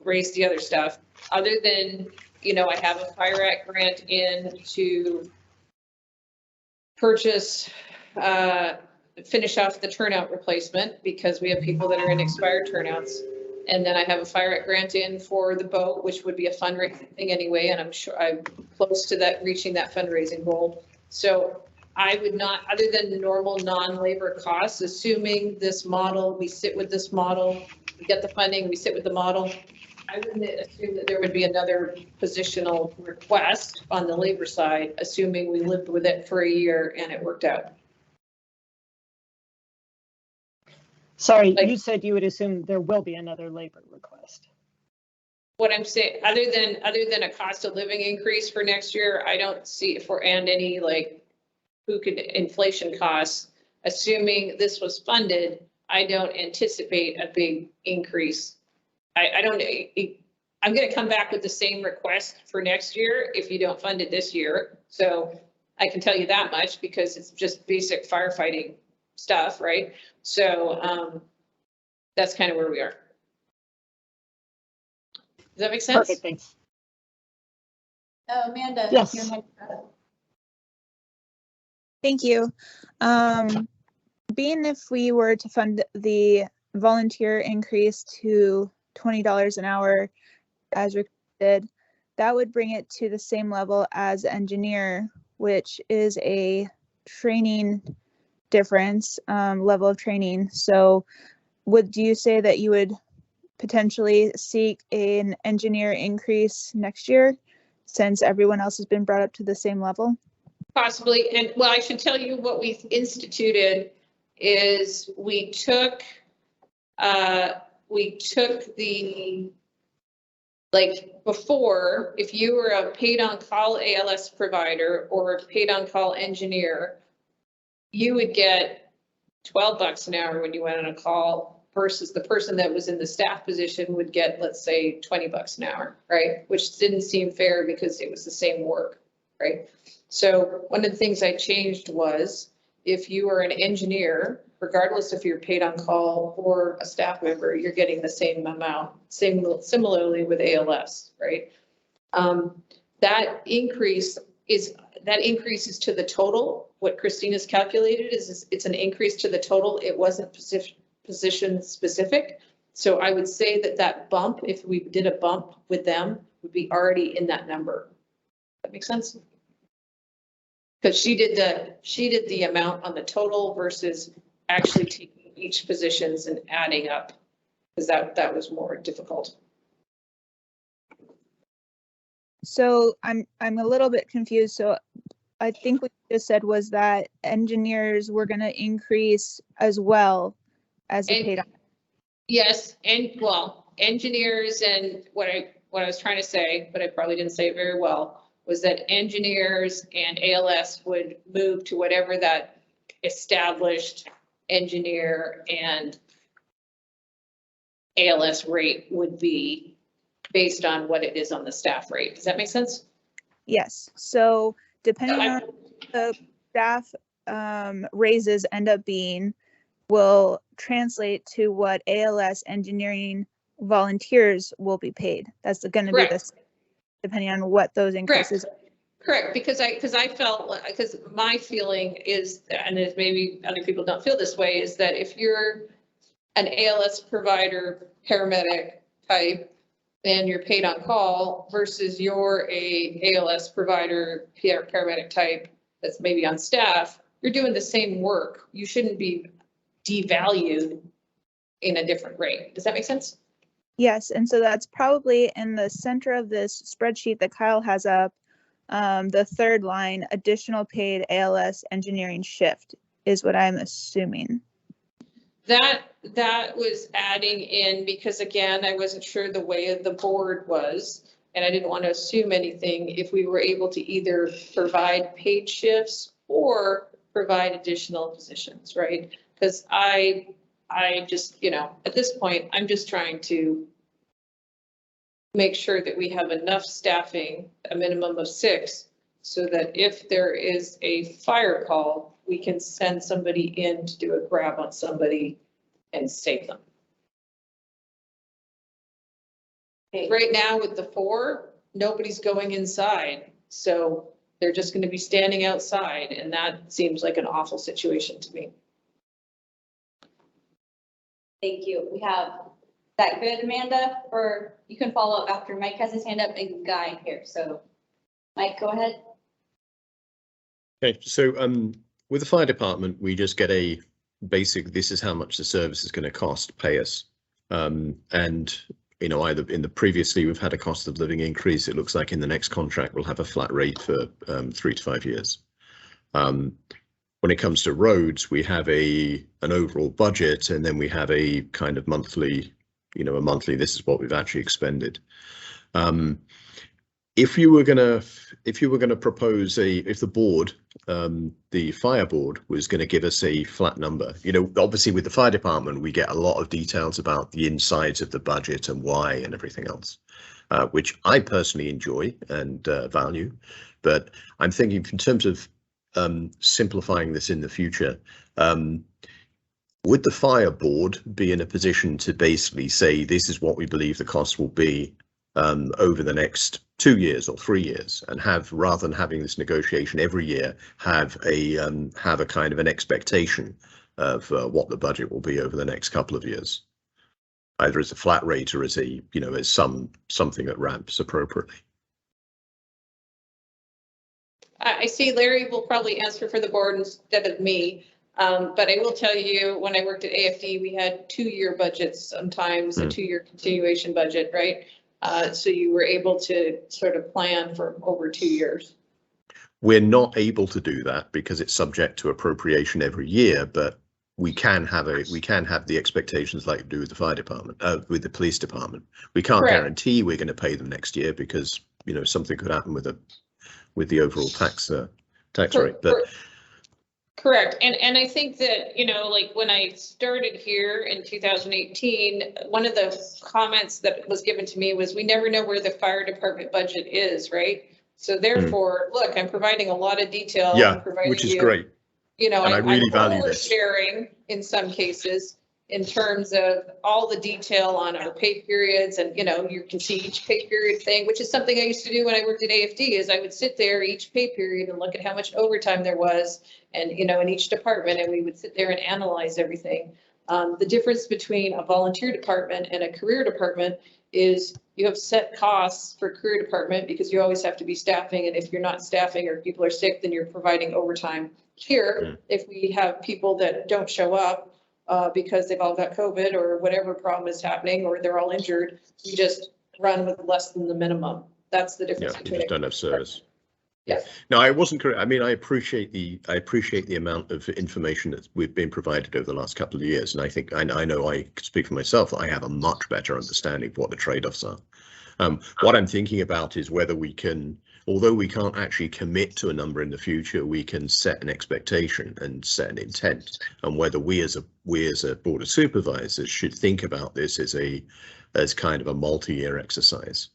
raised the other stuff. Other than, you know, I have a Fire Act grant in to purchase, finish off the turnout replacement because we have people that are in expired turnouts. And then I have a Fire Act grant in for the boat, which would be a fundraising thing anyway. And I'm sure I'm close to that, reaching that fundraising goal. So I would not, other than the normal non-labor costs, assuming this model, we sit with this model, we get the funding, we sit with the model. I wouldn't assume that there would be another positional request on the labor side, assuming we lived with it for a year and it worked out. Sorry, you said you would assume there will be another labor request. What I'm saying, other than a cost of living increase for next year, I don't see for, and any like who could inflation costs, assuming this was funded, I don't anticipate a big increase. I'm going to come back with the same request for next year if you don't fund it this year. So I can tell you that much because it's just basic firefighting stuff, right? So that's kind of where we are. Does that make sense? Perfect, thanks. Amanda. Yes. your hand- Thank you. Being if we were to fund the volunteer increase to $20 an hour as requested, that would bring it to the same level as engineer, which is a training difference, level of training. So would you say that you would potentially seek an engineer increase next year since everyone else has been brought up to the same level? Possibly. And well, I should tell you what we've instituted is we took the, like before, if you were a paid on call ALS provider or a paid on call engineer, you would get $12 an hour when you went on a call versus the person that was in the staff position would get, let's say, $20 an hour, right? Which didn't seem fair because it was the same work, right? So one of the things I changed was if you are an engineer, regardless if you're paid on call or a staff member, you're getting the same amount, similarly with ALS, right? That increase is to the total. What Christina's calculated is it's an increase to the total. It wasn't position specific. So I would say that bump, if we did a bump with them, would be already in that number. That makes sense? Because she did the amount on the total versus actually taking each positions and adding up, because that was more difficult. So I'm a little bit confused. So I think what you just said was that engineers were going to increase as well as the paid on. Yes, and well, engineers, and what I was trying to say, but I probably didn't say it very well, was that engineers and ALS would move to whatever that established engineer and ALS rate would be based on what it is on the staff rate. Does that make sense? Yes. So depending on the staff raises end up being, will translate to what ALS engineering volunteers will be paid. That's going to be this, depending on what those increases are. Correct, because I felt, because my feeling is, and if maybe other people don't feel this way, is that if you're an ALS provider, paramedic type, and you're paid on call versus you're a ALS provider, paramedic type that's maybe on staff, you're doing the same work. You shouldn't be devalued in a different rate. Does that make sense? Yes, and so that's probably in the center of this spreadsheet that Kyle has up. The third line, additional paid ALS engineering shift is what I'm assuming. That was adding in because again, I wasn't sure the way the board was, and I didn't want to assume anything if we were able to either provide paid shifts or provide additional positions, right? Because I just, at this point, I'm just trying to make sure that we have enough staffing, a minimum of 6, so that if there is a fire call, we can send somebody in to do a grab on somebody and save them. Okay. Right now with the 4, nobody's going inside. So they're just going to be standing outside, and that seems like an awful situation to me. Thank you. We have, is that good, Amanda? Or you can follow up after Mike has his hand up and Guy here. So Mike, go ahead. Okay, so with the fire department, we just get a basic, this is how much the service is going to cost, pay us. And, either in the previously we've had a cost of living increase. It looks like in the next contract, we'll have a flat rate for 3 to 5 years. When it comes to roads, we have an overall budget, and then we have a kind of monthly, this is what we've actually expended. If you were gonna propose if the board, the fire board was going to give us a flat number, obviously with the fire department, we get a lot of details about the insides of the budget and why and everything else, which I personally enjoy and value. But I'm thinking in terms of simplifying this in the future, would the fire board be in a position to basically say, this is what we believe the cost will be over the next 2 years or 3 years, and have, rather than having this negotiation every year, have a kind of an expectation of what the budget will be over the next couple of years, either as a flat rate or as as something that ramps appropriately. I see Larry will probably answer for the board instead of me. But I will tell you, when I worked at AFD, we had 2-year budgets, sometimes a 2-year continuation budget, right? So you were able to sort of plan for over 2 years. We're not able to do that because it's subject to appropriation every year, but we can have the expectations like we do with the fire department, with the police department. We can't Correct. guarantee we're going to pay them next year because something could happen with the overall tax rate. But correct. And I think that, like when I started here in 2018, one of the comments that was given to me was, we never know where the fire department budget is, right? So therefore, look, I'm providing a lot of detail. yeah, which is great. And I really value this. Sharing in some cases in terms of all the detail on our pay periods, and you can see each pay period thing, which is something I used to do when I worked at AFD, is I would sit there each pay period and look at how much overtime there was, and in each department, and we would sit there and analyze everything. The difference between a volunteer department and a career department is you have set costs for career department because you always have to be staffing, and if you're not staffing or people are sick, then you're providing overtime. Here, if we have people that don't show up because they've all got COVID or whatever problem is happening, or they're all injured, we just run with less than the minimum. That's the difference. Yeah, you just don't have service. Yeah. No, I wasn't correct. I mean, I appreciate the amount of information that we've been provided over the last couple of years, and I think I know I can speak for myself that I have a much better understanding of what the trade-offs are. What I'm thinking about is whether we can, although we can't actually commit to a number in the future, we can set an expectation and set an intent, and whether we as a board of supervisors should think about this as kind of a multi-year exercise.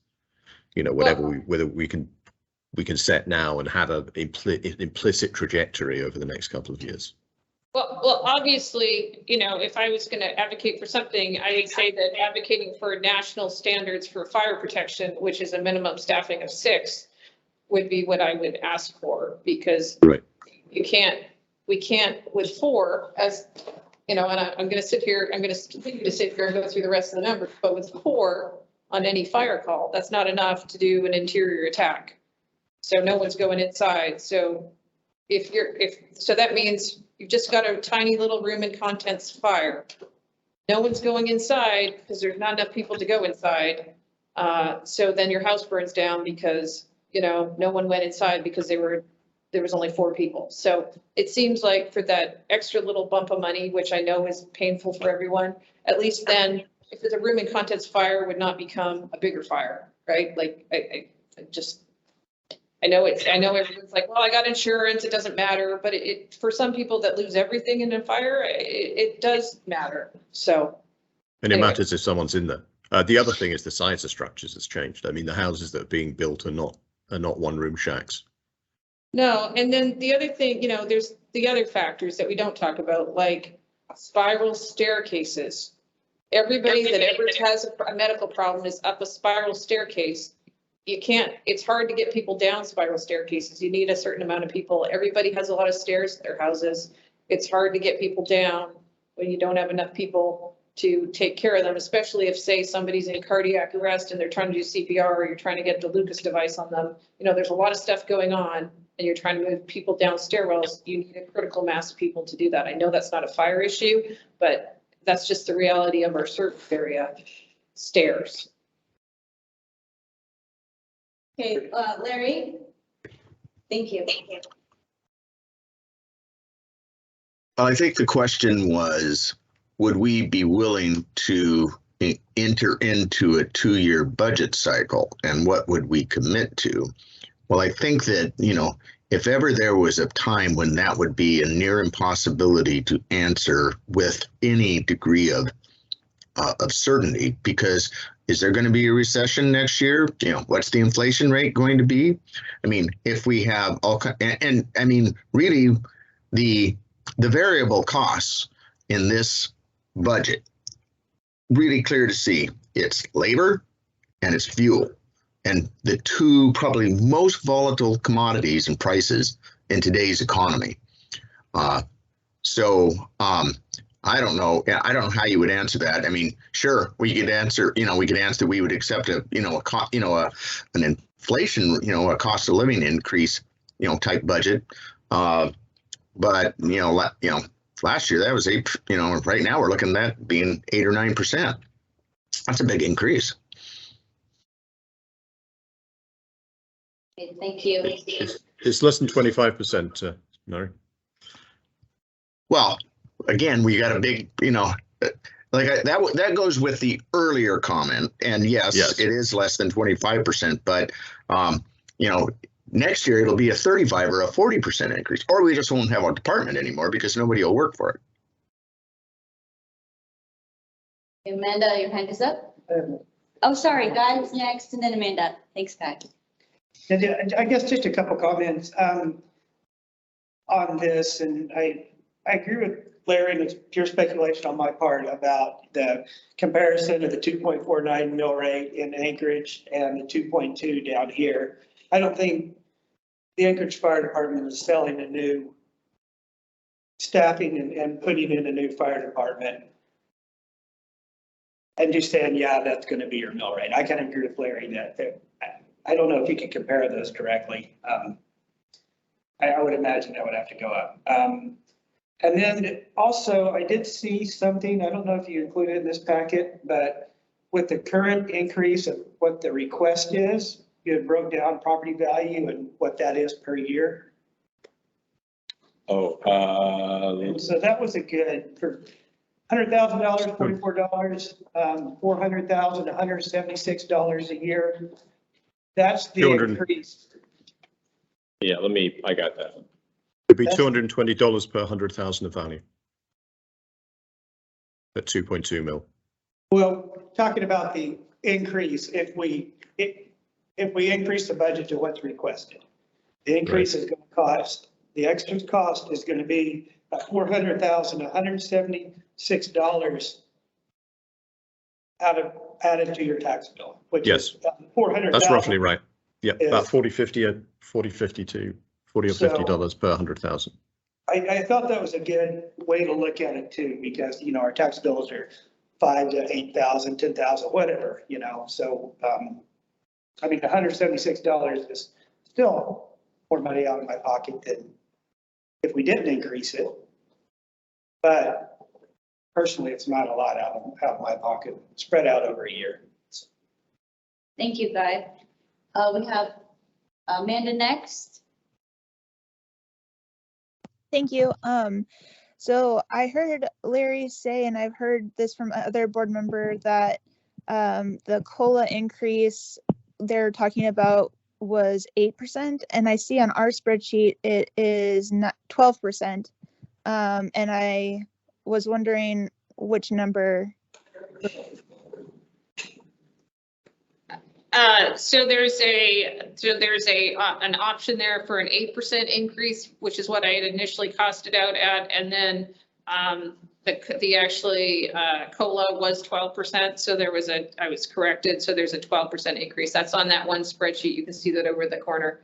Whether we can set now and have an implicit trajectory over the next couple of years. Well, obviously, if I was going to advocate for something, I would say that advocating for national standards for fire protection, which is a minimum staffing of 6, would be what I would ask for, because right. we can't with 4, as and I'm going to sit here, I'm going to continue to sit here and go through the rest of the numbers, but with 4, on any fire call. That's not enough to do an interior attack. So no one's going inside. So so that means you've just got a tiny little room and contents fire. No one's going inside because there's not enough people to go inside. So then your house burns down because, no one went inside because there was only 4 people. So it seems like for that extra little bump of money, which I know is painful for everyone, at least then if it's a room and contents fire would not become a bigger fire, right? Like I know everyone's like, well, I got insurance, it doesn't matter, but it for some people that lose everything in a fire, it does matter. So. And it anyway. matters if someone's in there. The other thing is the size of structures has changed. I mean, the houses that are being built are not one-room shacks. No, and then the other thing, there's the other factors that we don't talk about, like spiral staircases. Everybody that ever has a medical problem is up a spiral staircase. It's hard to get people down spiral staircases. You need a certain amount of people. Everybody has a lot of stairs in their houses. It's hard to get people down when you don't have enough people to take care of them, especially if, say, somebody's in cardiac arrest and they're trying to do CPR, or you're trying to get the Lucas device on them. There's a lot of stuff going on and you're trying to move people down stairwells. You need a critical mass of people to do that. I know that's not a fire issue, but that's just the reality of our service area. Stairs. Okay, Larry? Thank you. I think the question was, would we be willing to enter into a 2-year budget cycle, and what would we commit to? Well, I think that, if ever there was a time when that would be a near impossibility to answer with any degree of certainty, because is there going to be a recession next year? What's the inflation rate going to be? I mean, if we have and I mean, really the variable costs in this budget, really clear to see, it's labor and it's fuel, and the 2 probably most volatile commodities and prices in today's economy. I don't know. I don't know how you would answer that. I mean, sure, we could answer. We would accept an inflation, a cost of living increase, type budget. But last year that was 8. Right now we're looking at that being 8 or 9%. That's a big increase. Okay, thank you. It's less than 25%, no. Well, again, we got a big, that goes with the earlier comment. And yes, it is less than 25%, but, next year it'll be a 35 or a 40% increase, or we just won't have a department anymore because nobody will work for it. Amanda, your hand is up. Oh, sorry, Guy was next, and then Amanda. Thanks, Guy. I guess just a couple comments on this, and I agree with Larry, and it's pure speculation on my part about the comparison of the 2.49 mill rate in Anchorage and the 2.2 down here. I don't think the Anchorage Fire Department is selling a new staffing and putting in a new fire department and just saying, yeah, that's going to be your mill rate. I kind of agree with Larry that I don't know if you can compare those directly. I would imagine that would have to go up. And then also, I did see something, I don't know if you included in this packet, but with the current increase of what the request is, you had broke down property value and what that is per year. And so that was a good, for $100,000, $44, $400,000, $176 a year. That's the increase. Yeah, I got that. It'd be $220 per 100,000 of value at 2.2 mil. Well, talking about the increase, if we increase the budget to what's requested, the increase is going to cost, the extra cost is going to be $400,000, $176 added to your tax bill, which is $400,000. That's roughly right. Yeah, about $40 or $50 per 100,000. I thought that was a good way to look at it too, because our tax bills are 5 to 8,000, 10,000, whatever, you know, so, I mean, $176 is still more money out of my pocket than if we didn't increase it. But personally, it's not a lot out of my pocket, spread out over a year. Thank you, Guy. We have Amanda next. Thank you. So I heard Larry say, and I've heard this from other board member, that the COLA increase they're talking about was 8%, and I see on our spreadsheet it is not 12%. And I was wondering which number. So there's an option there for an 8% increase, which is what I had initially costed out at, and then the actually COLA was 12%. So I was corrected. So there's a 12% increase. That's on that one spreadsheet. You can see that over the corner.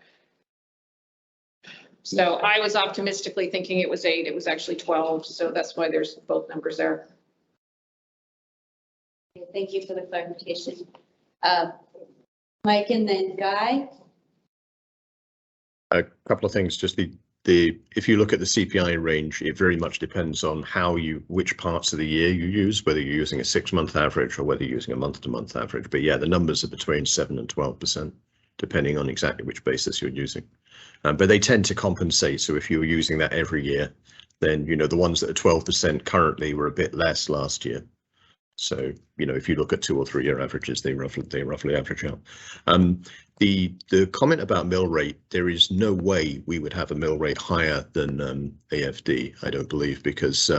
So I was optimistically thinking it was 8. It was actually 12. So that's why there's both numbers there. Thank you for the clarification. Mike and then Guy. A couple of things. Just if you look at the CPI range, it very much depends on which parts of the year you use, whether you're using a 6-month average or whether you're using a month-to-month average. But yeah, the numbers are between 7 and 12%, depending on exactly which basis you're using. But they tend to compensate. So if you were using that every year, then the ones that are 12% currently were a bit less last year. So, if you look at 2 or 3 year averages, they roughly average out. The comment about mill rate, there is no way we would have a mill rate higher than AFD, I don't believe, because,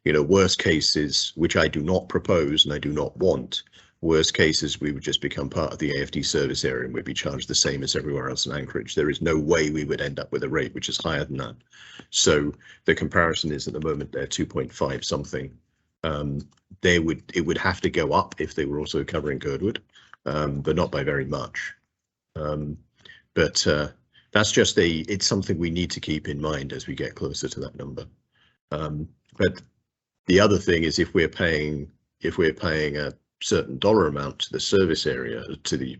worst cases, which I do not propose and I do not want, worst cases, we would just become part of the AFD service area and we'd be charged the same as everywhere else in Anchorage. There is no way we would end up with a rate which is higher than that. So the comparison is at the moment they're 2.5 something. It would have to go up if they were also covering Girdwood, but not by very much. But that's just it's something we need to keep in mind as we get closer to that number. But the other thing is if we're paying a certain dollar amount to the service area, to the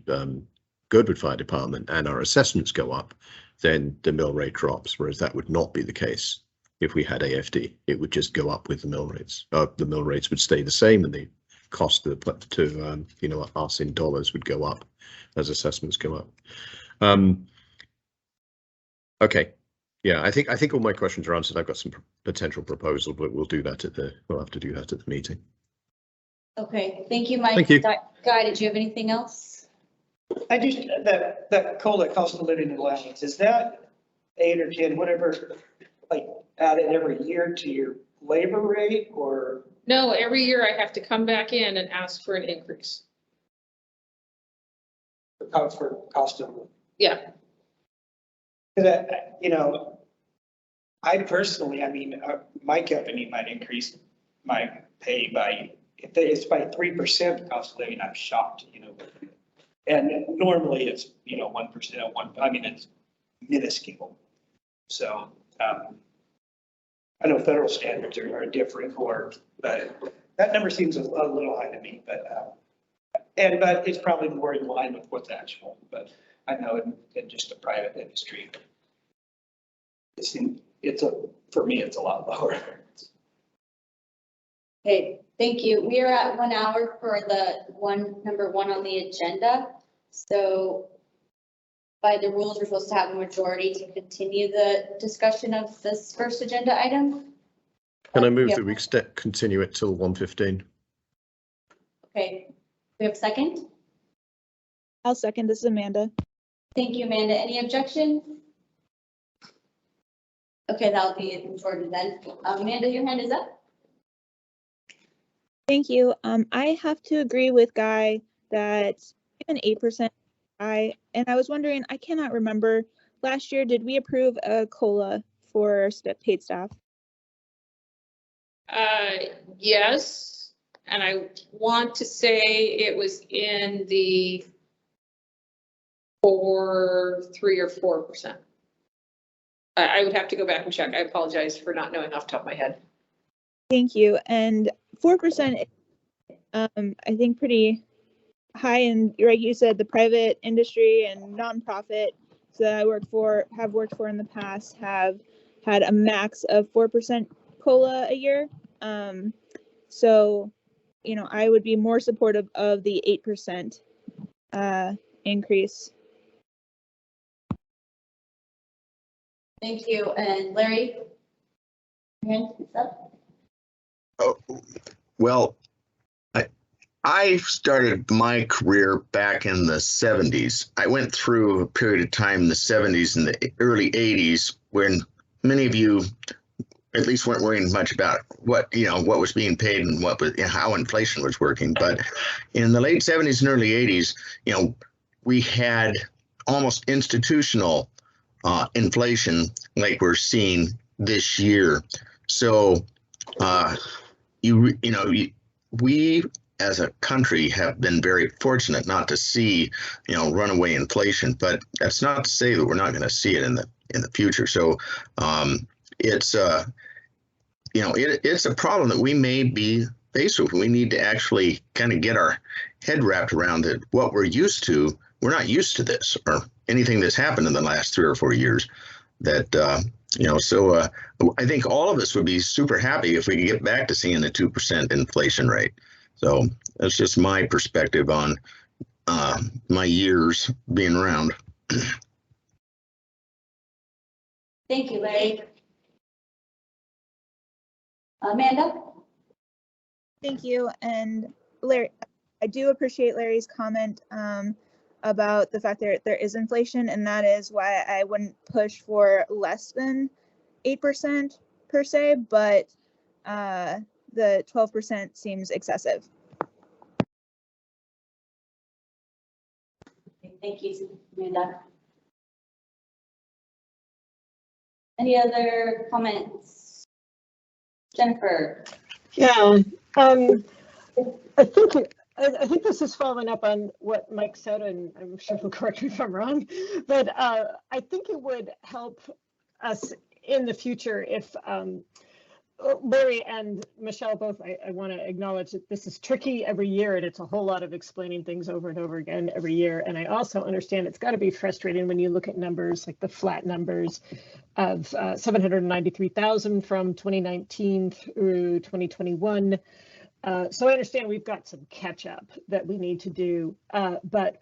Girdwood Fire Department, and our assessments go up, then the mill rate drops, whereas that would not be the case. If we had AFD, it would just go up with the mill rates. The mill rates would stay the same, and the cost to us in dollars would go up as assessments go up. Okay, yeah, I think all my questions are answered. I've got some potential proposal, but we'll have to do that at the meeting. Okay, thank you, Mike. Thank you. Guy, did you have anything else? I just, that COLA, cost of living allowance, is that 8 or 10, whatever, like added every year to your labor rate, or? No, every year I have to come back in and ask for an increase. For cost of living? Yeah. Because I personally, my company might increase my pay by, if it's by 3% cost of living, I'm shocked, And normally it's, 1%, it's minuscule. So, I know federal standards are different, but that number seems a little high to me, but it's probably more in line with what's actual, but I know in just a private industry, for me, it's a lot lower. Okay, thank you. We are at 1 hour for number 1 on the agenda. So by the rules, we're supposed to have a majority to continue the discussion of this first agenda item. Can I move that we continue it till 1:15? Okay, we have a second? I'll second. This is Amanda. Thank you, Amanda. Any objection? Okay, that'll be a majority then. Amanda, your hand is up. Thank you. I have to agree with Guy that even 8%. And I was wondering, I cannot remember, last year, did we approve a COLA for paid staff? Yes, and I want to say it was in the 3 or 4%. I would have to go back and check. I apologize for not knowing off the top of my head. Thank you. And 4% I think pretty high in, like you said, the private industry and nonprofit that I have worked for in the past have had a max of 4% COLA a year. So, you know, I would be more supportive of the 8% increase. Thank you. And Larry? Your hand is up. Oh, well, I started my career back in the 70s. I went through a period of time in the 70s and the early 80s when many of you at least weren't worrying much about what was being paid and what was, how inflation was working. But in the late 70s and early 80s, we had almost institutional inflation like we're seeing this year. So we as a country have been very fortunate not to see runaway inflation, but that's not to say that we're not going to see it in the future. So it's it's a problem that we may be faced with. We need to actually kind of get our head wrapped around it. What we're used to, we're not used to this or anything that's happened in the last 3 or 4 years. So I think all of us would be super happy if we could get back to seeing a 2% inflation rate. So that's just my perspective on my years being around. Thank you, Larry. Amanda? Thank you. And Larry, I do appreciate Larry's comment about the fact that there is inflation, and that is why I wouldn't push for less than 8% per se, but the 12% seems excessive. Thank you, Amanda. Any other comments? Jennifer? Yeah, I think this is following up on what Mike said, and I'm sure he'll correct me if I'm wrong, but I think it would help us in the future if Larry and Michelle both, I want to acknowledge that this is tricky every year, and it's a whole lot of explaining things over and over again every year. And I also understand it's got to be frustrating when you look at numbers like the flat numbers of 793,000 from 2019 through 2021. So I understand we've got some catch up that we need to do, but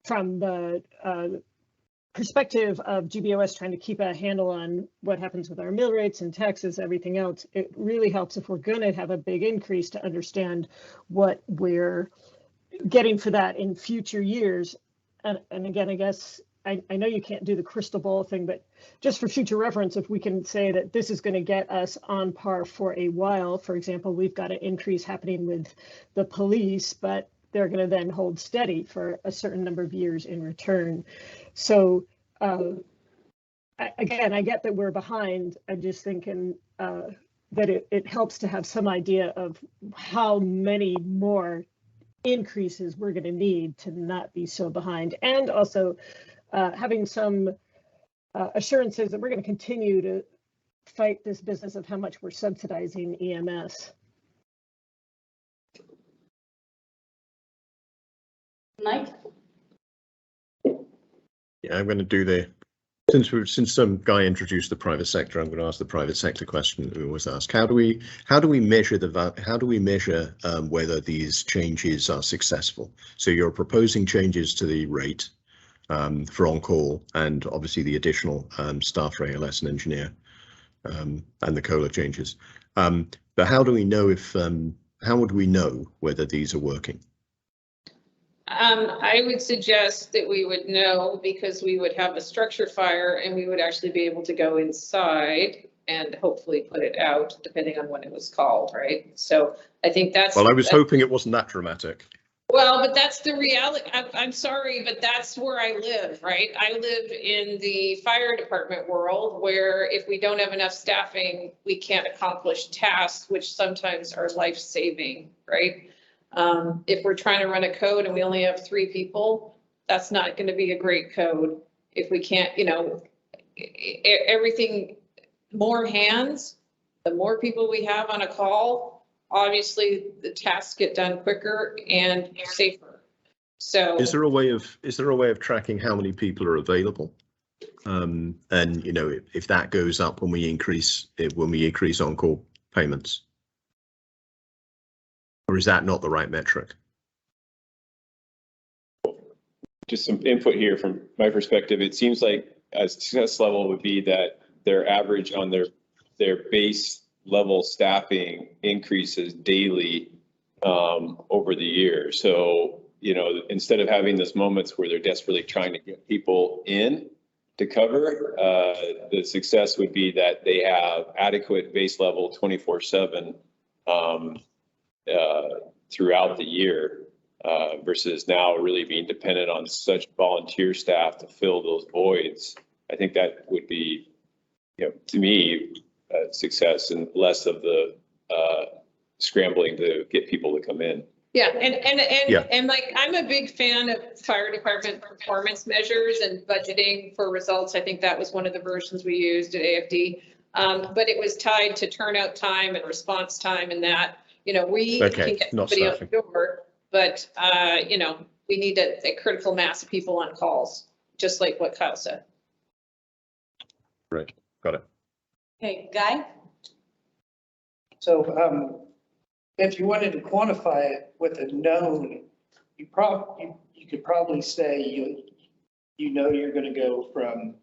from the perspective of GBOS trying to keep a handle on what happens with our mill rates and taxes, everything else, it really helps if we're going to have a big increase to understand what we're getting for that in future years. And again, I guess I know you can't do the crystal ball thing, but just for future reference, if we can say that this is going to get us on par for a while, for example, we've got an increase happening with the police, but they're going to then hold steady for a certain number of years in return. So again, I get that we're behind. I'm just thinking that it helps to have some idea of how many more increases we're going to need to not be so behind, and also having some assurances that we're going to continue to fight this business of how much we're subsidizing EMS. Mike? Yeah, I'm going to do since some guy introduced the private sector, I'm going to ask the private sector question that we always ask. How do we measure whether these changes are successful? So you're proposing changes to the rate for on-call, and obviously the additional staff rate, ALS and engineer, and the COLA changes. But how do we know how would we know whether these are working? I would suggest that we would know because we would have a structure fire and we would actually be able to go inside and hopefully put it out depending on when it was called, right? So I think that's. Well, I was hoping it wasn't that dramatic. Well, but that's the reality. I'm sorry, but that's where I live, right? I live in the fire department world where if we don't have enough staffing, we can't accomplish tasks, which sometimes are life-saving, right? If we're trying to run a code and we only have 3 people, that's not going to be a great code. If we can't, everything, more hands, the more people we have on a call, obviously the tasks get done quicker and safer. So Is there a way of tracking how many people are available? And you know, if that goes up when we increase on-call payments, or is that not the right metric? Just some input here from my perspective. It seems like a success level would be that their average on their base level staffing increases daily over the year. So, you know, instead of having those moments where they're desperately trying to get people in to cover, the success would be that they have adequate base level 24/7 throughout the year. Versus now really being dependent on such volunteer staff to fill those voids. I think that would be, you know, to me, a success and less of the scrambling to get people to come in. yeah, and like, I'm a big fan of fire department performance measures and budgeting for results. I think that was one of the versions we used at AFD. But it was tied to turnout time and response time, and that, you know, we can get somebody out the door. But, you know, we need a critical mass of people on calls, just like what Kyle said. Right, got it. Okay, Guy? So if you wanted to quantify it with a known, you could probably say you know you're going to go from,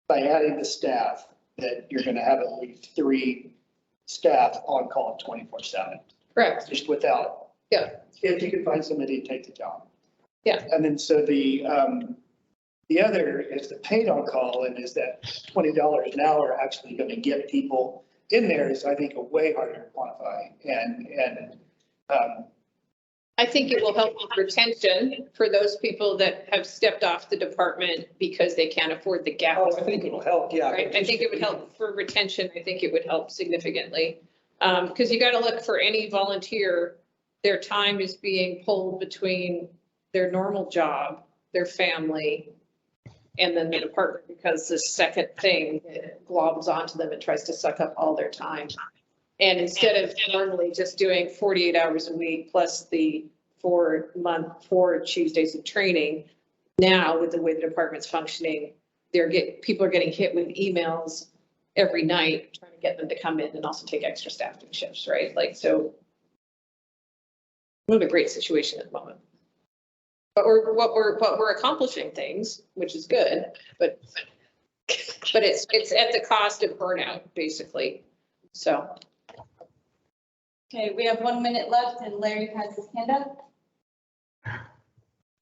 by adding the staff, that you're going to have at least 3 staff on call 24/7. Correct. Just without. Yeah. If you could find somebody to take the job. Yeah. And then so the other is the paid on call, and is that $20 an hour actually going to get people in there is, I think, a way harder to quantify. And I think it will help with retention for those people that have stepped off the department because they can't afford the gas. I think it'll help, yeah. Right, I think it would help for retention. I think it would help significantly. Because you got to look for any volunteer, their time is being pulled between their normal job, their family, and then the department, because the second thing globs onto them and tries to suck up all their time. And instead of normally just doing 48 hours a week plus the 4 Tuesdays of training, now with the way the department's functioning, people are getting hit with emails every night trying to get them to come in and also take extra staffing shifts, right? Like, so we're in a great situation at the moment. But we're accomplishing things, which is good, but it's at the cost of burnout, basically. So. Okay, we have 1 minute left and Larry has his hand up.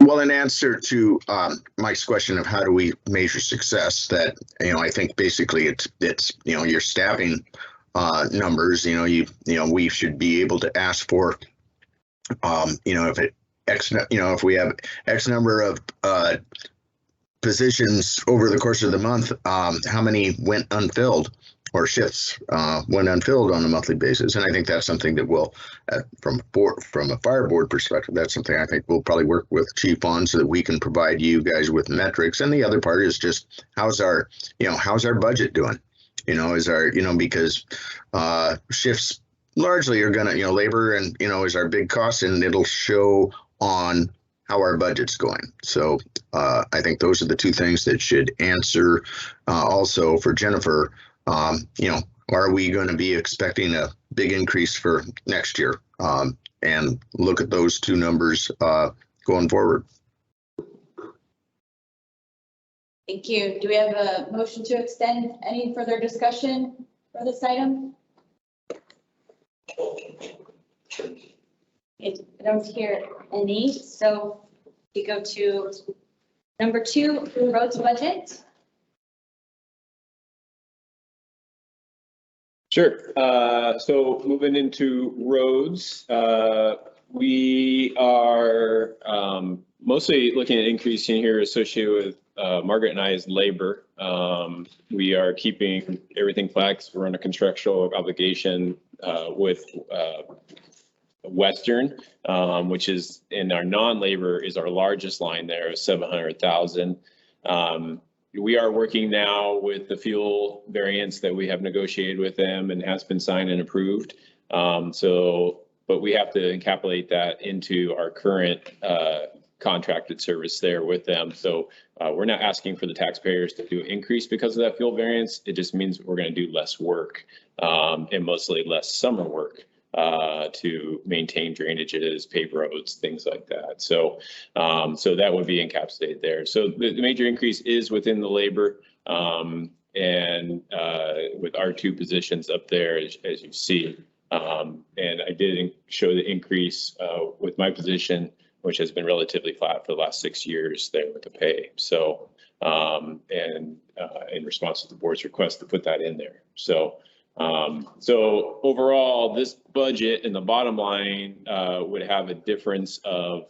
Well, in answer to Mike's question of how do we measure success, that, you know, I think basically it's you know, your staffing numbers, we should be able to ask for, if we have X number of positions over the course of the month, how many went unfilled, or shifts went unfilled on a monthly basis. And I think that's something that will, from a fire board perspective, that's something I think we'll probably work with Chief on, so that we can provide you guys with metrics. And the other part is just how's our budget doing? Because shifts largely are gonna, labor and, is our big cost, and it'll show on how our budget's going. So I think those are the two things that should answer. Also for Jennifer, are we going to be expecting a big increase for next year? And look at those two numbers going forward. Thank you. Do we have a motion to extend any further discussion for this item? I don't hear any, so we go to number 2, roads budget. Sure. So moving into roads, we are mostly looking at increasing here associated with Margaret and I's labor. We are keeping everything flat. We're on a contractual obligation with Western, which is in our non-labor is our largest line there, 700,000. We are working now with the fuel variants that we have negotiated with them and has been signed and approved. So but we have to encapsulate that into our current contracted service there with them. So we're not asking for the taxpayers to do an increase because of that fuel variance. It just means we're going to do less work and mostly less summer work to maintain drainages, pave roads, things like that. So that would be encapsulated there. So the major increase is within the labor and with our 2 positions up there, as you see. And I did show the increase with my position, which has been relatively flat for the last 6 years there with the pay. So, in response to the board's request to put that in there. So overall, this budget in the bottom line would have a difference of,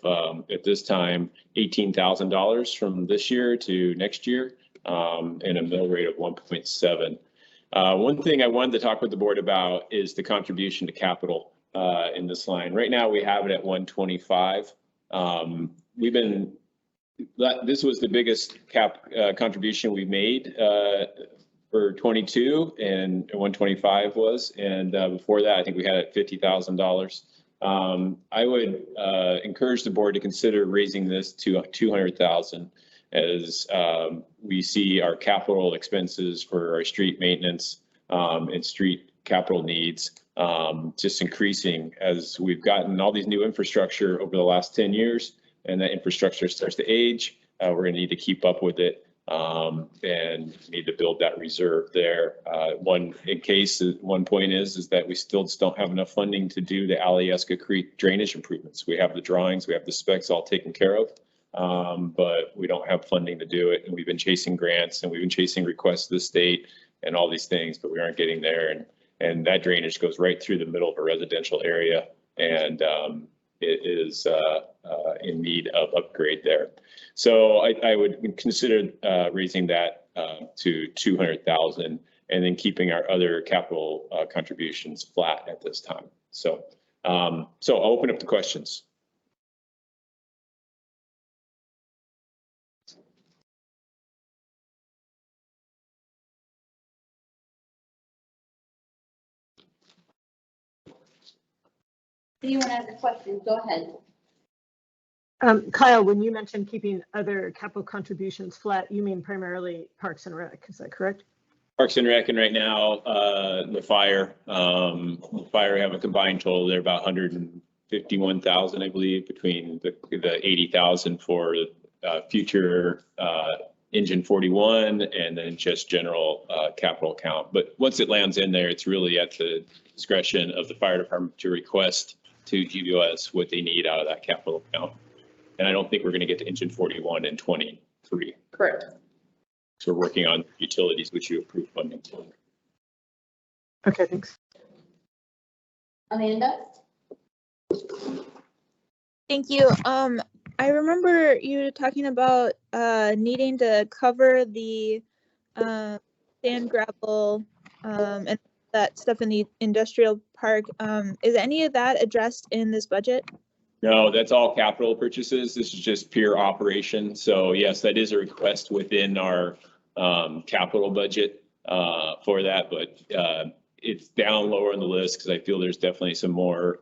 at this time, $18,000 from this year to next year, and a mill rate of 1.7. One thing I wanted to talk with the board about is the contribution to capital in this line. Right now, we have it at 125. This was the biggest contribution we made for 22, and 125 was, and before that, I think we had it at $50,000. I would encourage the board to consider raising this to 200,000 as we see our capital expenses for our street maintenance and street capital needs just increasing as we've gotten all these new infrastructure over the last 10 years, and that infrastructure starts to age. We're going to need to keep up with it and need to build that reserve there. One point is that we still just don't have enough funding to do the Alyeska Creek drainage improvements. We have the drawings, we have the specs all taken care of, but we don't have funding to do it. And we've been chasing grants and we've been chasing requests to the state and all these things, but we aren't getting there. And that drainage goes right through the middle of a residential area, and it is in need of upgrade there. So I would consider raising that to 200,000 and then keeping our other capital contributions flat at this time. So I'll open up the questions. Anyone have a question? Go ahead. Kyle, when you mentioned keeping other capital contributions flat, you mean primarily Parks and Rec, is that correct? Parks and Rec, and right now, the fire have a combined total. They're about 151,000, I believe, between the 80,000 for future engine 41 and then just general capital account. But once it lands in there, it's really at the discretion of the fire department to request to GBOS what they need out of that capital account. And I don't think we're going to get to engine 41 in 23. Correct. So we're working on utilities, which you approved funding for. Okay, thanks. Amanda? Thank you. I remember you talking about needing to cover the sand, gravel, and that stuff in the industrial park. Is any of that addressed in this budget? No, that's all capital purchases. This is just pure operation. So yes, that is a request within our capital budget for that, but it's down lower on the list because I feel there's definitely some more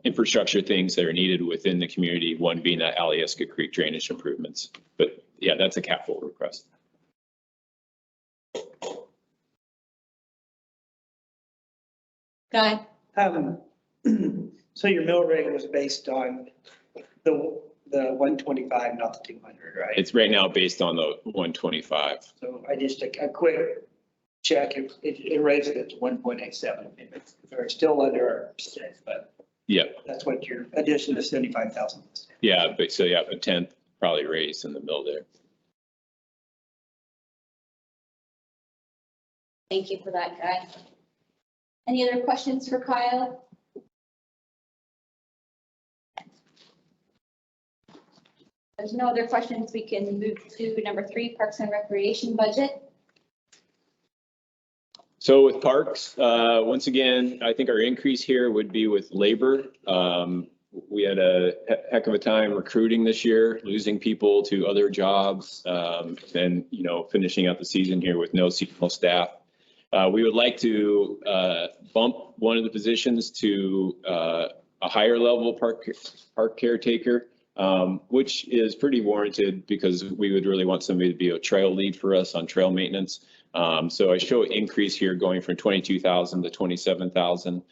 infrastructure things that are needed within the community, one being that Alyeska Creek drainage improvements. But yeah, that's a capital request. Guy? So your mill rate was based on the 125, not the 200, right? It's right now based on the 125. So I just a quick check, it raised it to 1.87. We're still under our percent, but yeah, that's what your addition to 75,000 was. Yeah, but so yeah, a 10th probably raised in the mill there. Thank you for that, Guy. Any other questions for Kyle? There's no other questions. We can move to number 3, Parks and Recreation budget. So with parks, once again, I think our increase here would be with labor. We had a heck of a time recruiting this year, losing people to other jobs, and finishing out the season here with no seasonal staff. We would like to bump one of the positions to a higher level park caretaker, which is pretty warranted because we would really want somebody to be a trail lead for us on trail maintenance. So I show an increase here going from 22,000 to 27,000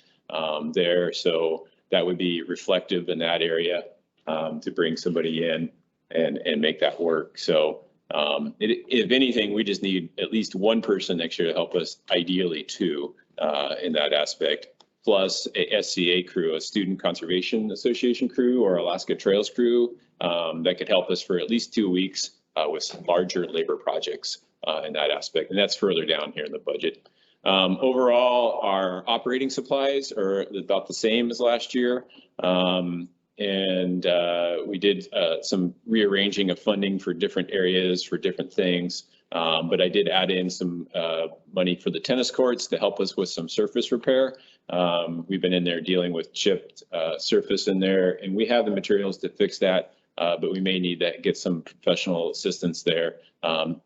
there. So that would be reflective in that area to bring somebody in and make that work. So if anything, we just need at least one person next year to help us, ideally two, in that aspect, plus a SCA crew, a Student Conservation Association crew or Alaska Trails crew that could help us for at least 2 weeks with some larger labor projects in that aspect. And that's further down here in the budget. Overall, our operating supplies are about the same as last year. And we did some rearranging of funding for different areas for different things. But I did add in some money for the tennis courts to help us with some surface repair. We've been in there dealing with chipped surface in there, and we have the materials to fix that, but we may need to get some professional assistance there.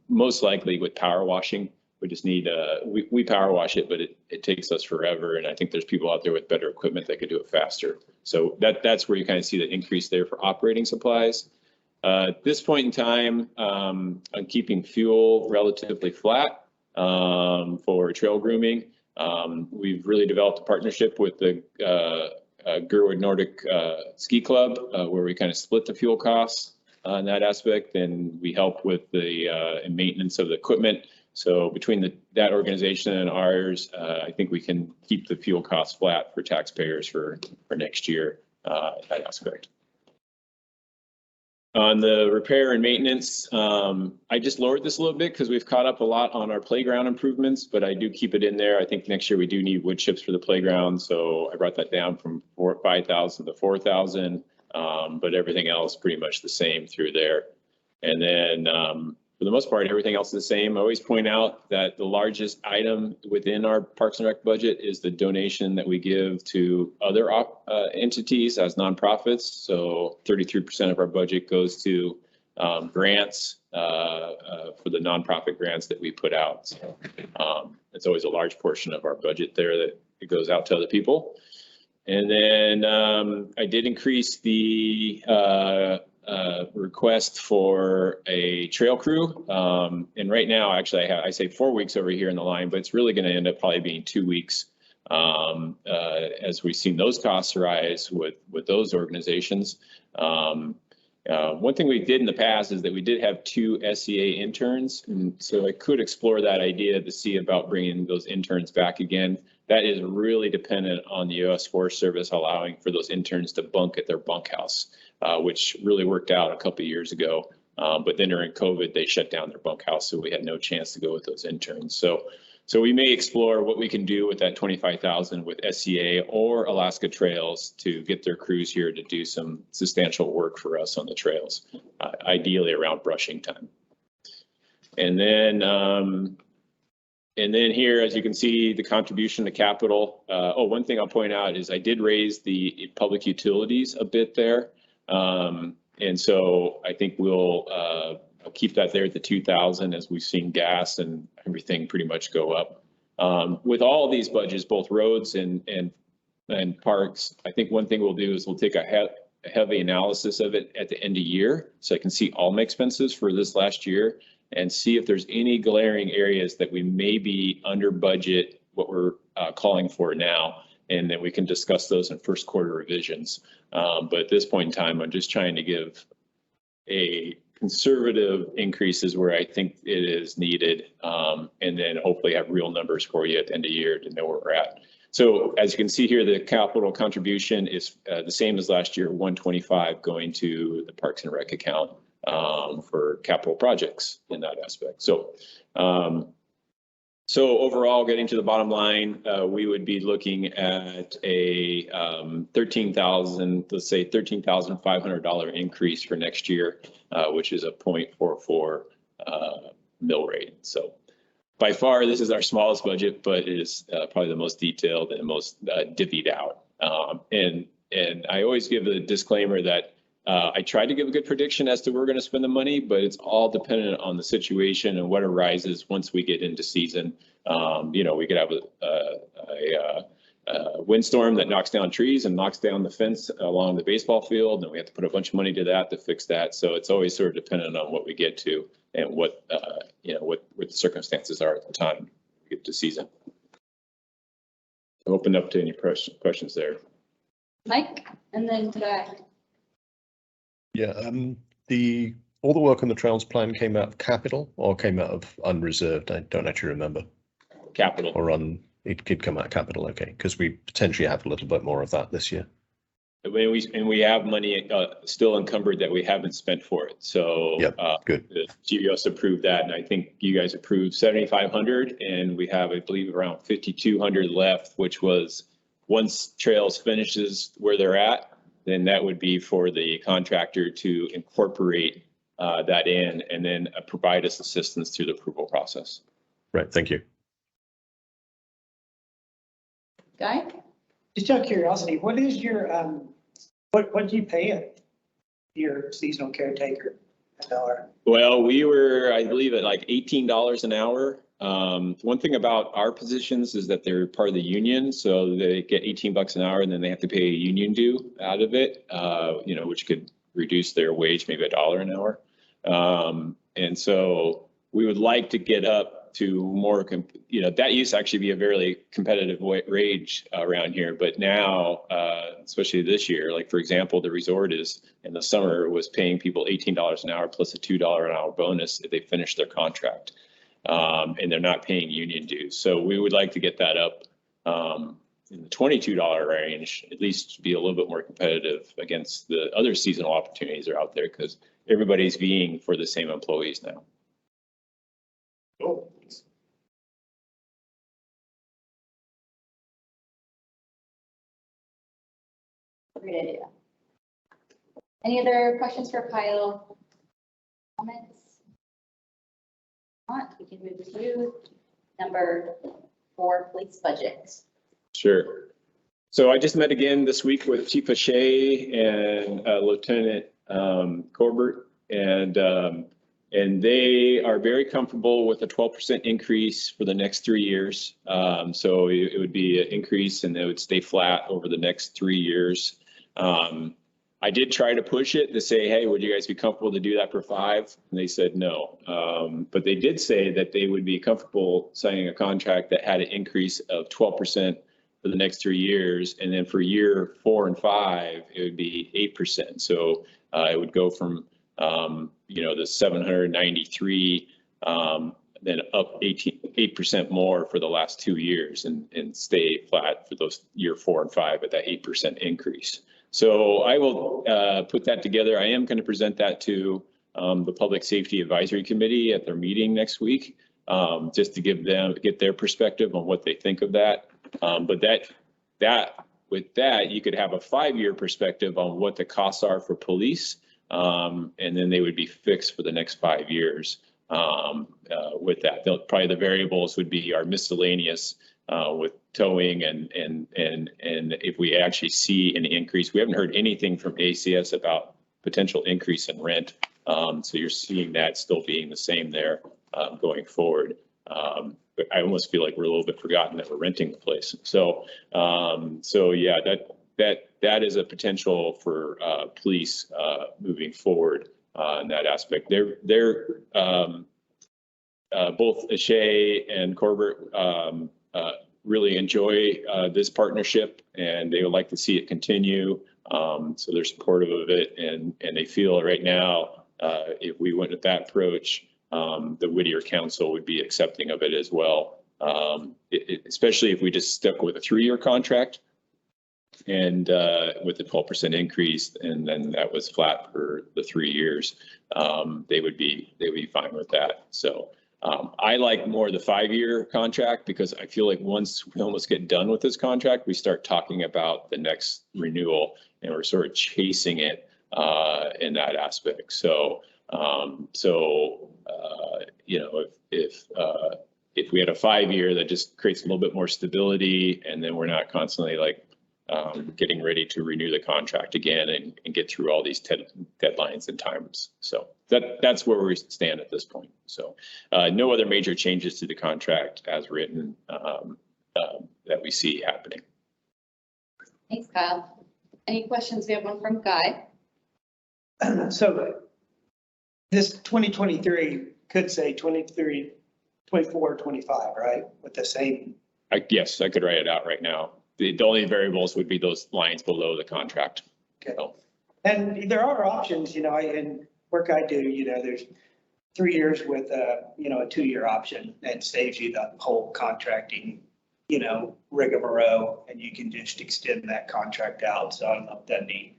Most likely with power washing. We just need, we power wash it, but it takes us forever. And I think there's people out there with better equipment that could do it faster. So that's where you kind of see the increase there for operating supplies. At this point in time, I'm keeping fuel relatively flat for trail grooming. We've really developed a partnership with the Girdwood Nordic Ski Club, where we kind of split the fuel costs in that aspect, and we help with the maintenance of the equipment. So between that organization and ours, I think we can keep the fuel costs flat for taxpayers for next year, that aspect. On the repair and maintenance, I just lowered this a little bit because we've caught up a lot on our playground improvements, but I do keep it in there. I think next year we do need wood chips for the playground, so I brought that down from 5,000 to 4,000, but everything else pretty much the same through there. And then for the most part, everything else is the same. I always point out that the largest item within our Parks and Rec budget is the donation that we give to other entities as nonprofits. So 33% of our budget goes to grants for the nonprofit grants that we put out. So it's always a large portion of our budget there that it goes out to other people. And then I did increase the request for a trail crew. And right now, actually, I say 4 weeks over here in the line, but it's really going to end up probably being 2 weeks as we've seen those costs rise with those organizations. One thing we did in the past is that we did have 2 SCA interns. And so I could explore that idea to see about bringing those interns back again. That is really dependent on the U.S. Forest Service allowing for those interns to bunk at their bunkhouse, which really worked out a couple of years ago. But then during COVID, they shut down their bunkhouse, so we had no chance to go with those interns. So we may explore what we can do with that 25,000 with SCA or Alaska Trails to get their crews here to do some substantial work for us on the trails, ideally around brushing time. And then here, as you can see, the contribution to capital. One thing I'll point out is I did raise the public utilities a bit there. And so I think we'll keep that there at the 2,000 as we've seen gas and everything pretty much go up. With all of these budgets, both roads and parks, I think one thing we'll do is we'll take a heavy analysis of it at the end of year so I can see all my expenses for this last year and see if there's any glaring areas that we may be under budget, what we're calling for now. And then we can discuss those in first quarter revisions. But at this point in time, I'm just trying to give a conservative increases where I think it is needed, and then hopefully have real numbers for you at the end of the year to know where we're at. So as you can see here, the capital contribution is the same as last year, 125 going to the Parks and Rec account for capital projects in that aspect. So overall, getting to the bottom line, we would be looking at a $13,500 increase for next year, which is a 0.44 mill rate. So by far, this is our smallest budget, but it is probably the most detailed and most divvied out. And I always give a disclaimer that I tried to give a good prediction as to where we're going to spend the money, but it's all dependent on the situation and what arises once we get into season. We could have a windstorm that knocks down trees and knocks down the fence along the baseball field, and we have to put a bunch of money to that to fix that. So it's always sort of dependent on what we get to and what the circumstances are at the time we get to season. Open up to any questions there. Mike, and then Guy. Yeah, all the work on the trails plan came out of capital or came out of unreserved? I don't actually remember. Capital. It could come out of capital, okay, because we potentially have a little bit more of that this year. We have money still encumbered that we haven't spent for it. So yep, good. The GBOS approved that, and I think you guys approved 7,500, and we have, I believe, around 5,200 left, which was once trails finishes where they're at, then that would be for the contractor to incorporate that in and then provide us assistance through the approval process. Right, thank you. Guy? Just out of curiosity, what is your, what do you pay your seasonal caretaker an hour? Well, we were, I believe, at like $18 an hour. One thing about our positions is that they're part of the union, so they get 18 bucks an hour, and then they have to pay a union due out of it, which could reduce their wage maybe $1 an hour. And so we would like to get up to more, that used to actually be a very competitive wage around here, but now, especially this year, like for example, the resort is in the summer was paying people $18 an hour plus a $2 an hour bonus if they finish their contract. And they're not paying union dues. So we would like to get that up in the $22 range, at least to be a little bit more competitive against the other seasonal opportunities that are out there, because everybody's vying for the same employees now. Cool. Great idea. Any other questions for Kyle? Comments? We can move to number 4, police budget. Sure. So I just met again this week with Chief O'Shea and Lieutenant Corbett, and they are very comfortable with a 12% increase for the next 3 years. So it would be an increase, and it would stay flat over the next 3 years. I did try to push it to say, hey, would you guys be comfortable to do that for 5? And they said no. But they did say that they would be comfortable signing a contract that had an increase of 12% for the next 3 years. And then for year 4 and 5, it would be 8%. So it would go from, the 793, then up 8% more for the last 2 years and stay flat for those year 4 and 5 at that 8% increase. So I will put that together. I am going to present that to the Public Safety Advisory Committee at their meeting next week, just to get their perspective on what they think of that. But with that, you could have a 5-year perspective on what the costs are for police, and then they would be fixed for the next 5 years. With that, probably the variables would be our miscellaneous with towing and if we actually see an increase. We haven't heard anything from ACS about potential increase in rent. So you're seeing that still being the same there going forward. But I almost feel like we're a little bit forgotten that we're renting the place. So yeah, that is a potential for police moving forward in that aspect. They're both O'Shea and Corbett really enjoy this partnership, and they would like to see it continue. So they're supportive of it, and they feel right now, if we went with that approach, the Whittier Council would be accepting of it as well. Especially if we just stuck with a 3-year contract and with a 12% increase, and then that was flat for the 3 years, they would be fine with that. So I like more the 5-year contract, because I feel like once we almost get done with this contract, we start talking about the next renewal, and we're sort of chasing it in that aspect. So if we had a 5-year, that just creates a little bit more stability, and then we're not constantly like getting ready to renew the contract again and get through all these deadlines and times. So that's where we stand at this point. So no other major changes to the contract as written that we see happening. Thanks, Kyle. Any questions? We have one from Guy. So this 2023 could say 23, 24, 25, right? With the same. Yes, I could write it out right now. The only variables would be those lines below the contract. Okay. So, And there are options, you know, in work I do, you know, there's 3 years with you know, a 2-year option and saves you the whole contracting, you know, rigmarole, and you can just extend that contract out. So I don't know if that'd be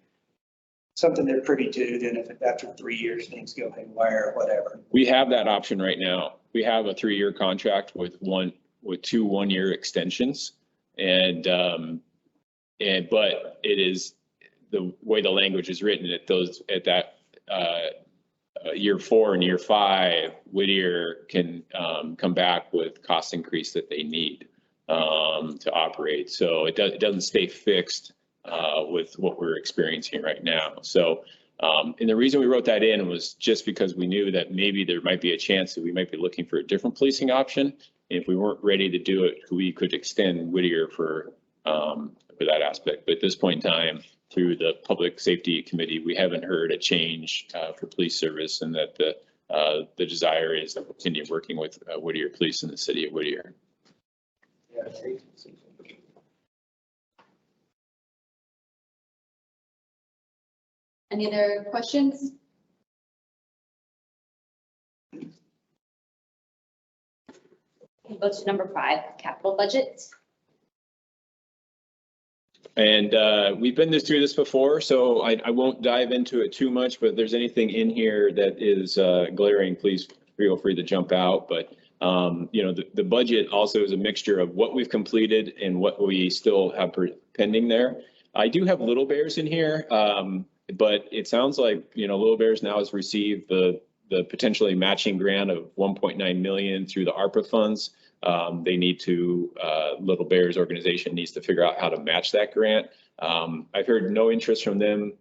something they're privy to, then if after 3 years things go haywire or whatever. we have that option right now. We have a 3-year contract with 2 1-year extensions. And but it is the way the language is written at that year 4 and year 5, Whittier can come back with cost increase that they need to operate. So it doesn't stay fixed with what we're experiencing right now. So and the reason we wrote that in was just because we knew that maybe there might be a chance that we might be looking for a different policing option. If we weren't ready to do it, we could extend Whittier for that aspect. But at this point in time, through the Public Safety Committee, we haven't heard a change for police service, and that the desire is to continue working with Whittier Police in the city of Whittier. Any other questions? We'll go to number 5, capital budget. And we've been through this before, so I won't dive into it too much, but if there's anything in here that is glaring, please feel free to jump out. But you know, the budget also is a mixture of what we've completed and what we still have pending there. I do have Little Bears in here, but it sounds like, you know, Little Bears now has received the potentially matching grant of 1.9 million through the ARPA funds. They need to, Little Bears organization needs to figure out how to match that grant. I've heard no interest from them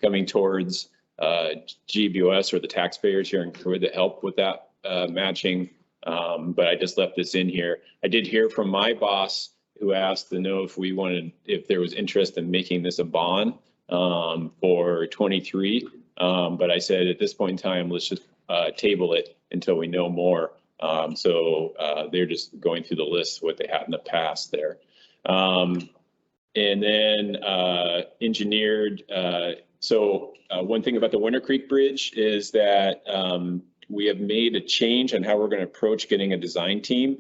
coming towards GBOS or the taxpayers here in Girdwood to help with that matching. But I just left this in here. I did hear from my boss who asked to know if there was interest in making this a bond for 23. But I said at this point in time, let's just table it until we know more. So they're just going through the list, what they had in the past there. And then engineered. So one thing about the Winter Creek Bridge is that we have made a change on how we're going to approach getting a design team.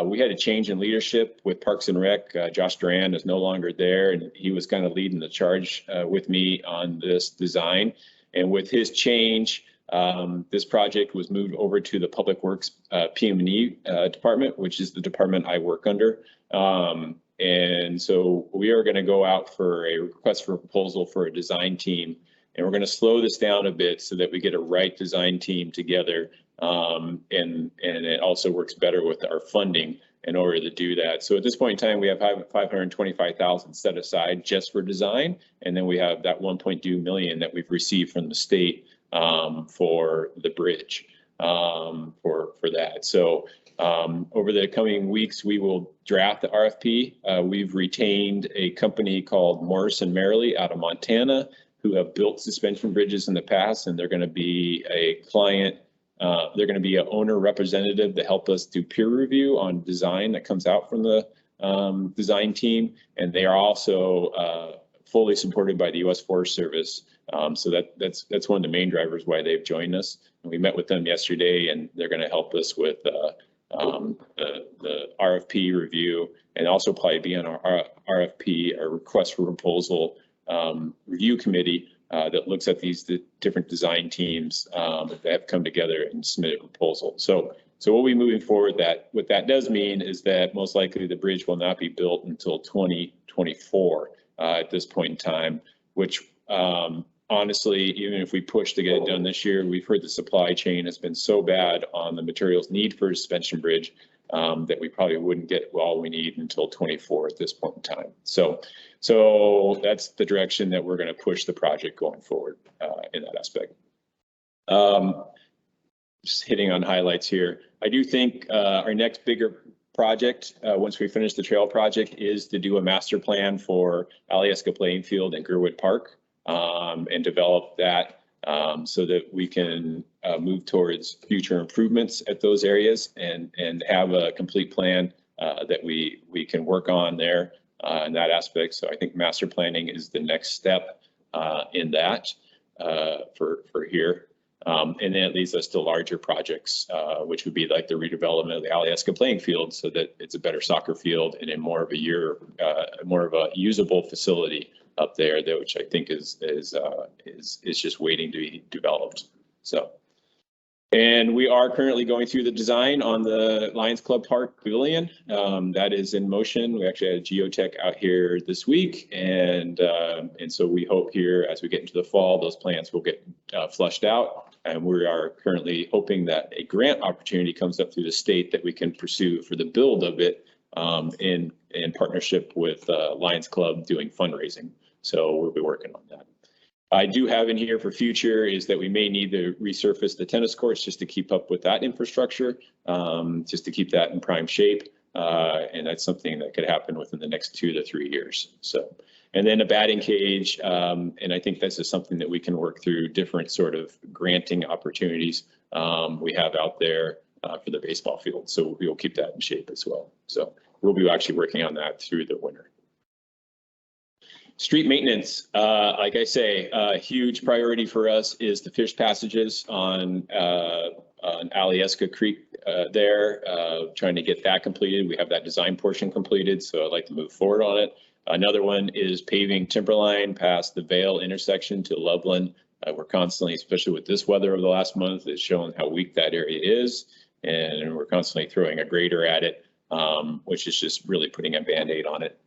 We had a change in leadership with Parks and Rec. Josh Duran is no longer there, and he was kind of leading the charge with me on this design. And with his change, this project was moved over to the Public Works PM&E department, which is the department I work under. And so we are going to go out for a request for proposal for a design team. And we're going to slow this down a bit so that we get a right design team together. And it also works better with our funding in order to do that. So at this point in time, we have 525,000 set aside just for design. And then we have that 1.2 million that we've received from the state for the bridge for that. So over the coming weeks, we will draft the RFP. We've retained a company called Morrison Merrily out of Montana who have built suspension bridges in the past, and they're going to be a client. They're going to be an owner representative to help us do peer review on design that comes out from the design team. And they are also fully supported by the U.S. Forest Service. So that's one of the main drivers why they've joined us. And we met with them yesterday, and they're going to help us with the RFP review, and also probably be on our RFP, a request for proposal review committee that looks at these different design teams that have come together and submitted a proposal. So we'll be moving forward. What that does mean is that most likely the bridge will not be built until 2024 at this point in time, which honestly, even if we push to get it done this year, we've heard the supply chain has been so bad on the materials need for a suspension bridge that we probably wouldn't get all we need until 24 at this point in time. So that's the direction that we're going to push the project going forward in that aspect. Just hitting on highlights here. I do think our next bigger project, once we finish the trail project, is to do a master plan for Alyeska Playing Field and Girdwood Park and develop that so that we can move towards future improvements at those areas and have a complete plan that we can work on there in that aspect. So I think master planning is the next step in that for here. And then it leads us to larger projects, which would be like the redevelopment of the Alyeska Playing Field so that it's a better soccer field and in more of a usable facility up there, that which I think is just waiting to be developed. So, and we are currently going through the design on the Lions Club Park Pavilion. That is in motion. We actually had a geotech out here this week, and so we hope here as we get into the fall, those plans will get flushed out. And we are currently hoping that a grant opportunity comes up through the state that we can pursue for the build of it in partnership with Lions Club doing fundraising. So we'll be working on that. I do have in here for future is that we may need to resurface the tennis courts just to keep up with that infrastructure, just to keep that in prime shape. And that's something that could happen within the next 2 to 3 years. So, and then a batting cage. And I think this is something that we can work through different sort of granting opportunities we have out there for the baseball field. So we will keep that in shape as well. So we'll be actually working on that through the winter. Street maintenance, like I say, a huge priority for us is the fish passages on Alyeska Creek there, trying to get that completed. We have that design portion completed, so I'd like to move forward on it. Another one is paving Timberline past the Vale intersection to Loveland. We're constantly, especially with this weather over the last month, it's showing how weak that area is. And we're constantly throwing a grader at it, which is just really putting a Band-Aid on it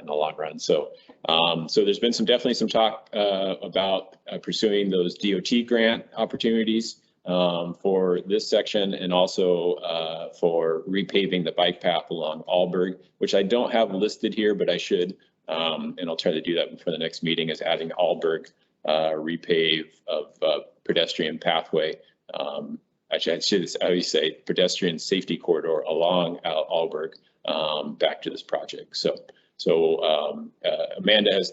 in the long run. So there's been definitely some talk about pursuing those DOT grant opportunities for this section, and also for repaving the bike path along Alberg, which I don't have listed here, but I should, and I'll try to do that before the next meeting, is adding Alberg repave of pedestrian pathway. Actually, I would say pedestrian safety corridor along Alberg back to this project. So Amanda is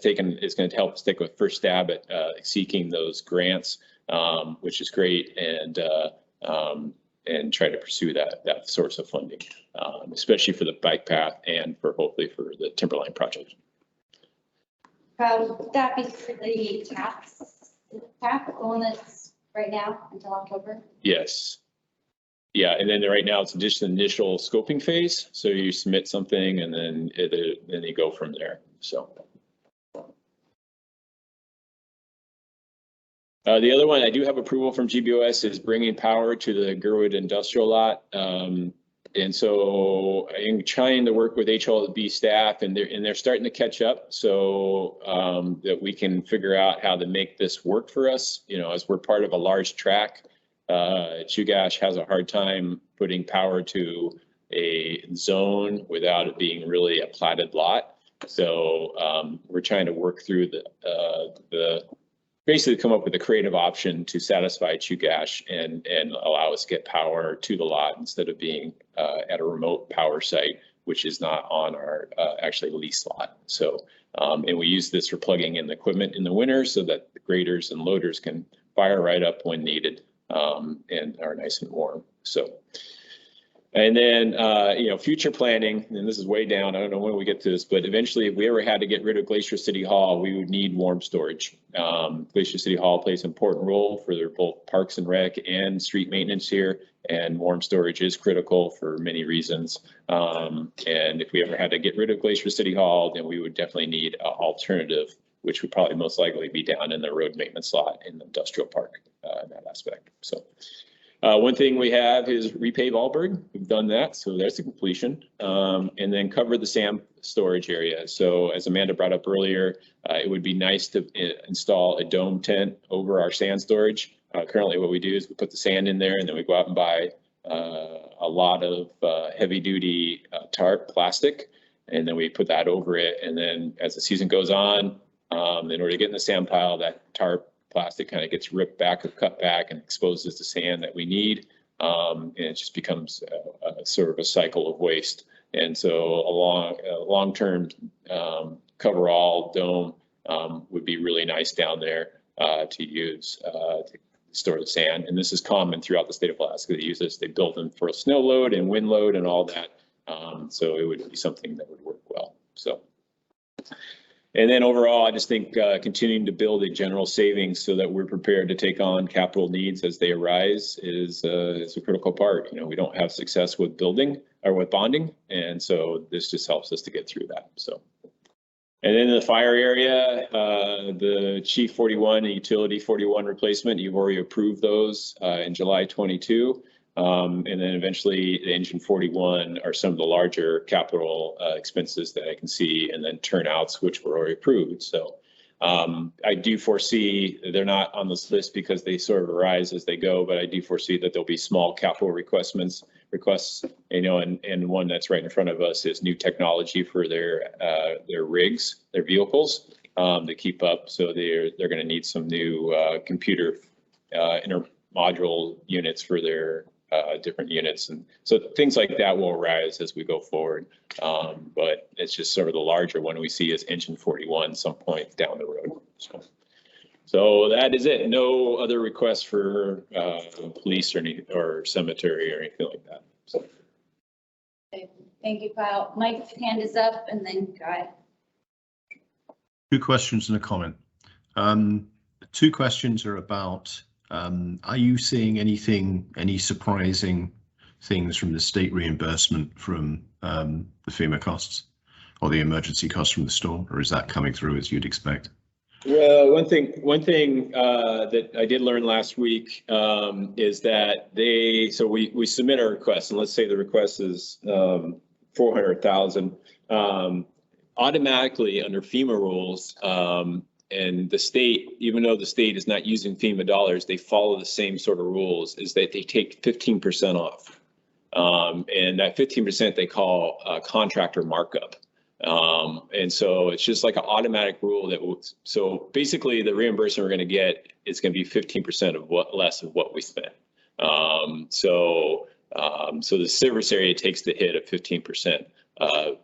going to help us take a first stab at seeking those grants, which is great, and try to pursue that source of funding, especially for the bike path and hopefully for the Timberline project. Would that be for the tax path, the one that's right now until October? Yes. Yeah, and then right now it's just an initial scoping phase. So you submit something and then you go from there. So. The other one I do have approval from GBOS is bringing power to the Girdwood industrial lot. And so I'm trying to work with HLB staff, and they're starting to catch up, so that we can figure out how to make this work for us. You know, as we're part of a large track, Chugach has a hard time putting power to a zone without it being really a platted lot. So we're trying to work through basically come up with a creative option to satisfy Chugach and allow us to get power to the lot instead of being at a remote power site, which is not on our actually leased lot. So, and we use this for plugging in the equipment in the winter so that the graders and loaders can fire right up when needed and are nice and warm. So, and then, you know, future planning, and this is way down, I don't know when we get to this, but eventually if we ever had to get rid of Glacier City Hall, we would need warm storage. Glacier City Hall plays an important role for their both parks and rec and street maintenance here, and warm storage is critical for many reasons. And if we ever had to get rid of Glacier City Hall, then we would definitely need an alternative, which would probably most likely be down in the road maintenance lot in the industrial park in that aspect. So. One thing we have is repave Alberg. We've done that, so that's a completion. And then cover the sand storage area. So as Amanda brought up earlier, it would be nice to install a dome tent over our sand storage. Currently what we do is we put the sand in there and then we go out and buy a lot of heavy duty tarp plastic, and then we put that over it. And then as the season goes on, in order to get in the sand pile, that tarp plastic kind of gets ripped back or cut back and exposes the sand that we need. And it just becomes a sort of a cycle of waste. And so a long-term coverall dome would be really nice down there to use to store the sand. And this is common throughout the state of Alaska. They use this, they build them for snow load and wind load and all that. So it would be something that would work well. So, and then overall, I just think continuing to build a general savings so that we're prepared to take on capital needs as they arise is a critical part. You know, we don't have success with building or with bonding, and so this just helps us to get through that. So, and then in the fire area, the Chief 41 and Utility 41 replacement, you've already approved those in July 22. And then eventually the engine 41 are some of the larger capital expenses that I can see, and then turnouts, which were already approved. So I do foresee, they're not on this list because they sort of arise as they go, but I do foresee that there'll be small capital requests, you know, and one that's right in front of us is new technology for their rigs, their vehicles to keep up. So they're going to need some new computer intermodule units for their different units, and so things like that will arise as we go forward. But it's just sort of the larger one we see is engine 41 some point down the road. So that is it. No other requests for police or cemetery or anything like that. So. Okay, thank you, Kyle. Mike's hand is up, and then Guy. 2 questions and a comment. 2 questions are about, are you seeing any surprising things from the state reimbursement from the FEMA costs or the emergency costs from the storm, or is that coming through as you'd expect? Well, one thing that I did learn last week is that so we submit our request, and let's say the request is $400,000. Automatically under FEMA rules, and the state, even though the state is not using FEMA dollars, they follow the same sort of rules, is that they take 15% off. And that 15% they call contractor markup. And so it's just like an automatic rule that so basically the reimbursement we're going to get is going to be 15% of less of what we spent. So the service area takes the hit of 15%.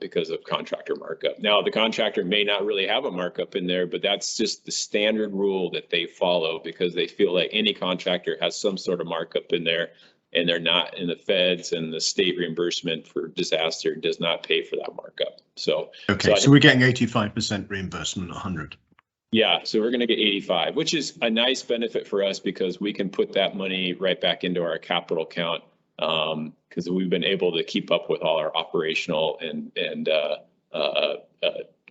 Because of contractor markup. Now, the contractor may not really have a markup in there, but that's just the standard rule that they follow because they feel like any contractor has some sort of markup in there, and they're not in the feds, and the state reimbursement for disaster does not pay for that markup. So, okay, so we're getting 85% reimbursement, 100. Yeah, so we're going to get 85, which is a nice benefit for us because we can put that money right back into our capital account. Because we've been able to keep up with all our operational and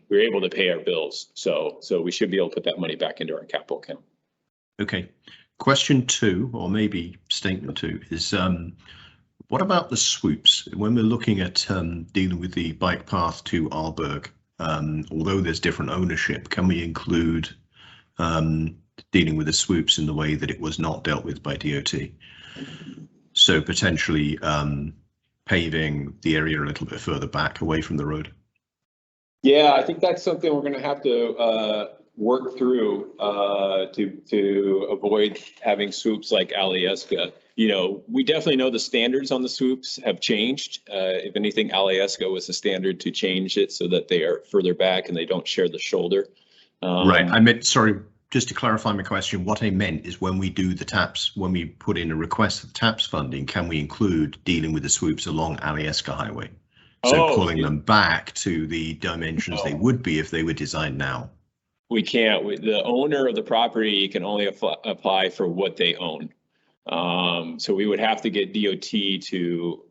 we're able to pay our bills. So we should be able to put that money back into our capital account. Okay. Question 2, or maybe statement 2, is what about the swoops? When we're looking at dealing with the bike path to Arlberg, although there's different ownership, can we include dealing with the swoops in the way that it was not dealt with by DOT? So potentially paving the area a little bit further back away from the road. Yeah, I think that's something we're going to have to work through to avoid having swoops like Alyeska. You know, we definitely know the standards on the swoops have changed. If anything, Alyeska was the standard to change it so that they are further back and they don't share the shoulder. Right. I meant, sorry. Just to clarify my question, what I meant is when we do the TAPS, when we put in a request for TAPS funding, can we include dealing with the swoops along Alyeska Highway? So pulling them back to the dimensions they would be if they were designed now. We can't. The owner of the property can only apply for what they own. So we would have to get DOT to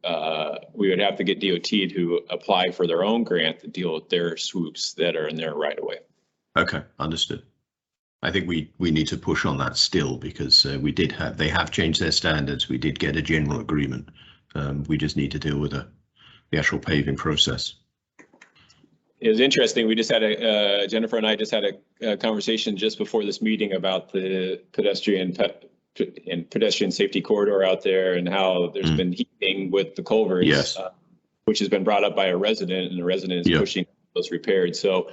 apply for their own grant to deal with their swoops that are in their right of way. Okay, understood. I think we need to push on that still because they have changed their standards. We did get a general agreement. We just need to deal with the actual paving process. It was interesting. We just had Jennifer and I just had a conversation just before this meeting about the pedestrian and pedestrian safety corridor out there, and how there's been heating with the culverts, Yes. Which has been brought up by a resident, and the resident is pushing those repaired. So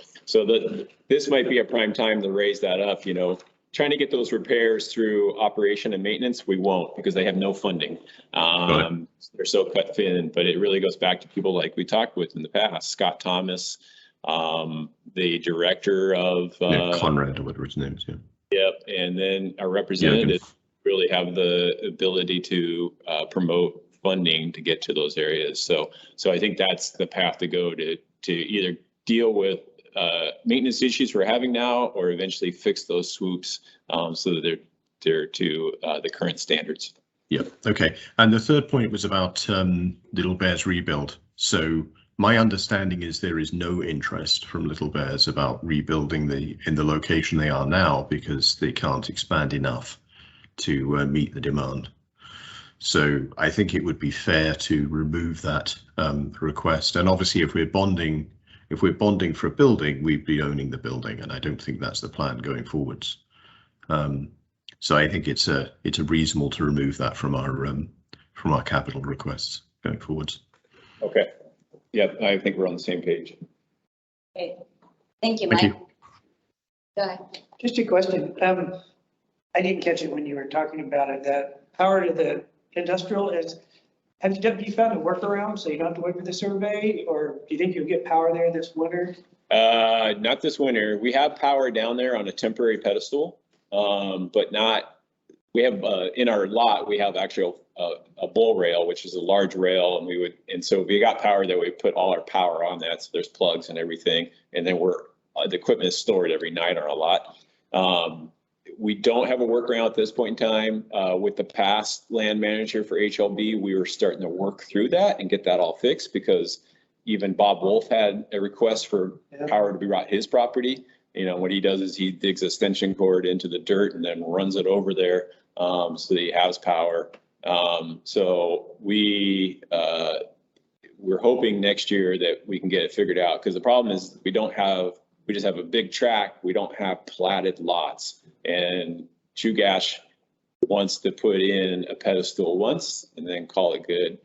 this might be a prime time to raise that up, you know, trying to get those repairs through operation and maintenance. We won't, because they have no funding. They're so cut thin, but it really goes back to people like we talked with in the past, Scott Thomas, the director of Conrad, or whatever his name is. Yep. And then our representatives really have the ability to promote funding to get to those areas. So I think that's the path to go, to either deal with maintenance issues we're having now, or eventually fix those swoops so that they're to the current standards. Yeah. Okay. And the third point was about Little Bear's rebuild. So my understanding is there is no interest from Little Bears about rebuilding in the location they are now, because they can't expand enough to meet the demand. So I think it would be fair to remove that request. And obviously, if we're bonding for a building, we'd be owning the building, and I don't think that's the plan going forwards. So I think it's reasonable to remove that from our capital requests going forwards. Okay. Yep, I think we're on the same page. Okay. Thank you, Mike. Thank you. Go ahead. Just a question. I didn't catch it when you were talking about it, that power to the industrial have you found a workaround so you don't have to wait for the survey, or do you think you'll get power there this winter? Not this winter. We have power down there on a temporary pedestal, but not, we have in our lot, we have actually a bull rail, which is a large rail, and so we got power there. We put all our power on that, so there's plugs and everything, and then the equipment is stored every night on our lot. We don't have a workaround at this point in time. With the past land manager for HLB, we were starting to work through that and get that all fixed, because even Bob Wolf had a request for power to be brought his property. You know, what he does is he digs a extension cord into the dirt and then runs it over there, so that he has power. So we're hoping next year that we can get it figured out, because the problem is we just have a big tract. We don't have platted lots, and Chugach wants to put in a pedestal once and then call it good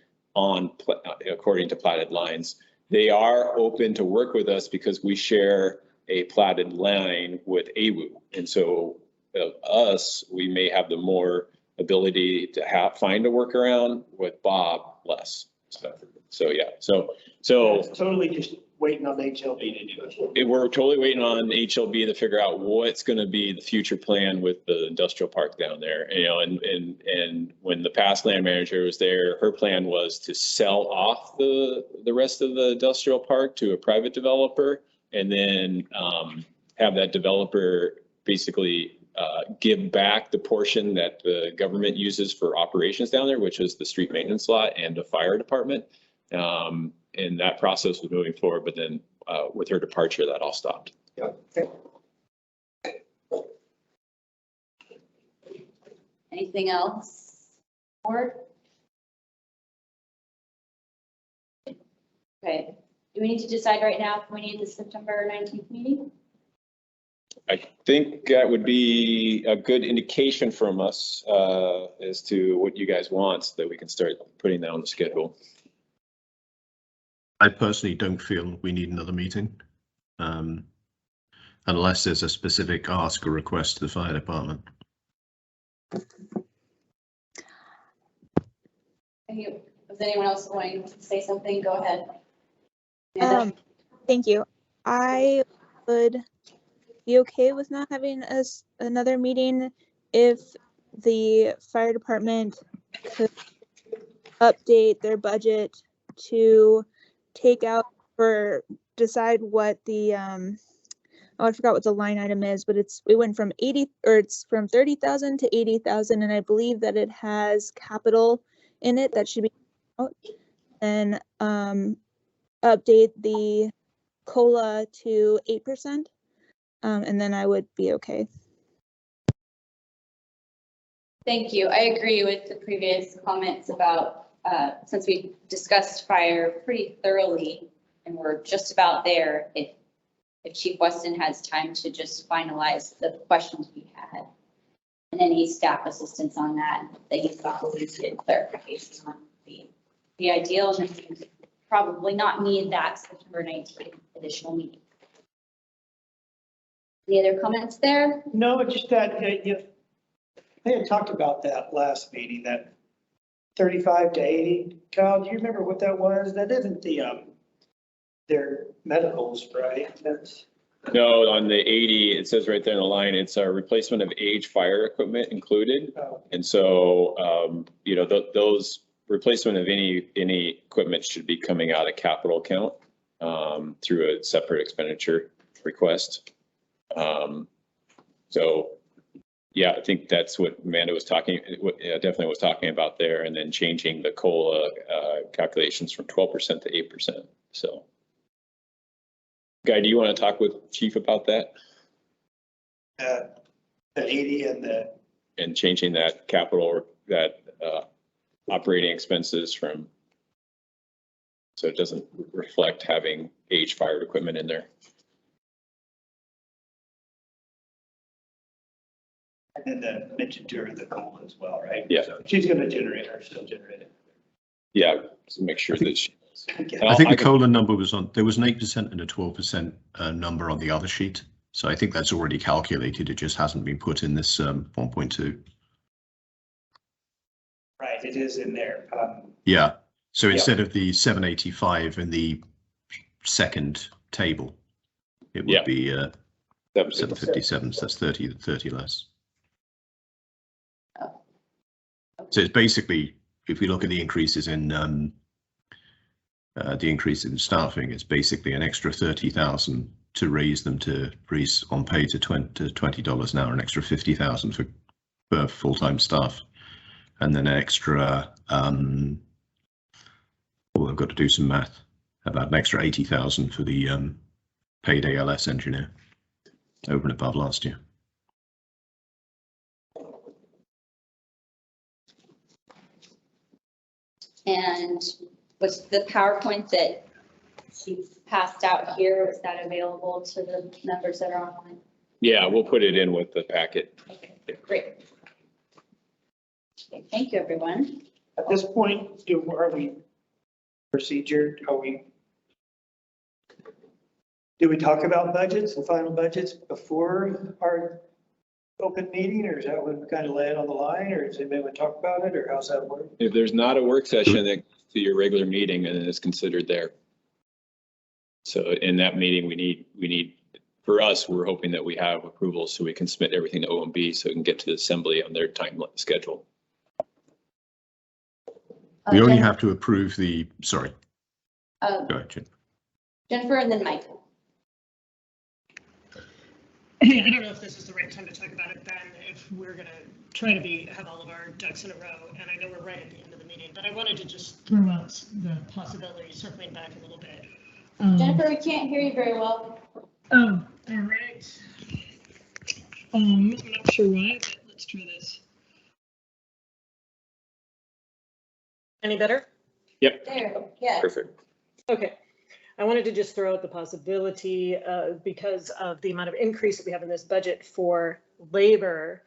according to platted lines. They are open to work with us because we share a platted line with AWU. And so we may have the more ability to find a workaround. With Bob, less. So yeah. So Totally just waiting on HLB to do it. We're totally waiting on HLB to figure out what's going to be the future plan with the industrial park down there. You know, and when the past land manager was there, her plan was to sell off the rest of the industrial park to a private developer, and then have that developer basically give back the portion that the government uses for operations down there, which is the street maintenance lot and the fire department. And that process was moving forward, but then with her departure, that all stopped. Yeah. Anything else? Board? Okay. Do we need to decide right now if we need the September 19th meeting? I think that would be a good indication from us as to what you guys want, so that we can start putting that on the schedule. I personally don't feel we need another meeting, unless there's a specific ask or request to the fire department. Does anyone else wanting to say something? Go ahead. Thank you. I would be okay with not having another meeting if the fire department could update their budget to take out or decide what the I forgot what the line item is, but it went from 30,000 to 80,000, and I believe that it has capital in it that should be out, and update the COLA to 8%, and then I would be okay. Thank you. I agree with the previous comments about since we discussed fire pretty thoroughly and we're just about there, if Chief Weston has time to just finalize the questions we had. And any staff assistance on that you thought would get clarification on the ideal, and then we probably not need that September 19th additional meeting. Any other comments there? No, just that, they had talked about that last meeting, that 35 to 80. Kyle, do you remember what that was? That isn't their medicals, right? That's. No, on the 80, it says right there in the line, it's a replacement of aged fire equipment included. Oh. And so, you know, those replacement of any equipment should be coming out of capital account through a separate expenditure request. So, yeah, I think that's what Amanda was definitely was talking about there, and then changing the COLA calculations from 12% to 8%. So, Guy, do you want to talk with Chief about that? The 80 and changing that capital, that operating expenses from, so it doesn't reflect having aged fire equipment in there. and then mentioned to her the goal as well, right? Yeah. So she's going to generate or she'll generate it. Yeah, to make sure that she. I think the COLA number was on, there was an 8% and a 12% number on the other sheet. So I think that's already calculated. It just hasn't been put in this 1.2. Right, it is in there. Yeah. So instead of the 785 in the second table, it would be 757. So that's 30 less. So it's basically, if we look at the increases in staffing, it's basically an extra 30,000 to raise them to raise on pay to $20 an hour, an extra 50,000 for full-time staff, and then an extra. Well, I've got to do some math. About an extra 80,000 for the paid ALS engineer, over and above last year. And was the PowerPoint that she passed out here, is that available to the members that are online? Yeah, we'll put it in with the packet. Okay, great. Okay, thank you, everyone. At this point, are we procedure? Do we talk about budgets and final budgets before our open meeting, or is that when we kind of lay it on the line, or does anybody want to talk about it, or how's that work? If there's not a work session that goes to your regular meeting, and it's considered there. So in that meeting, we need, for us, we're hoping that we have approval so we can submit everything to OMB so we can get to the assembly on their time schedule. We only have to approve the, sorry. Go ahead, Jen. Jennifer and then Michael. Hey, I don't know if this is the right time to talk about it then, if we're going to try to have all of our ducks in a row, and I know we're right at the end of the meeting, but I wanted to just throw out the possibility, circling back a little bit. Jennifer, we can't hear you very well. Oh, all right. I'm not sure why, but let's try this. Any better? Yep. There, yeah. Perfect. Okay. I wanted to just throw out the possibility because of the amount of increase that we have in this budget for labor,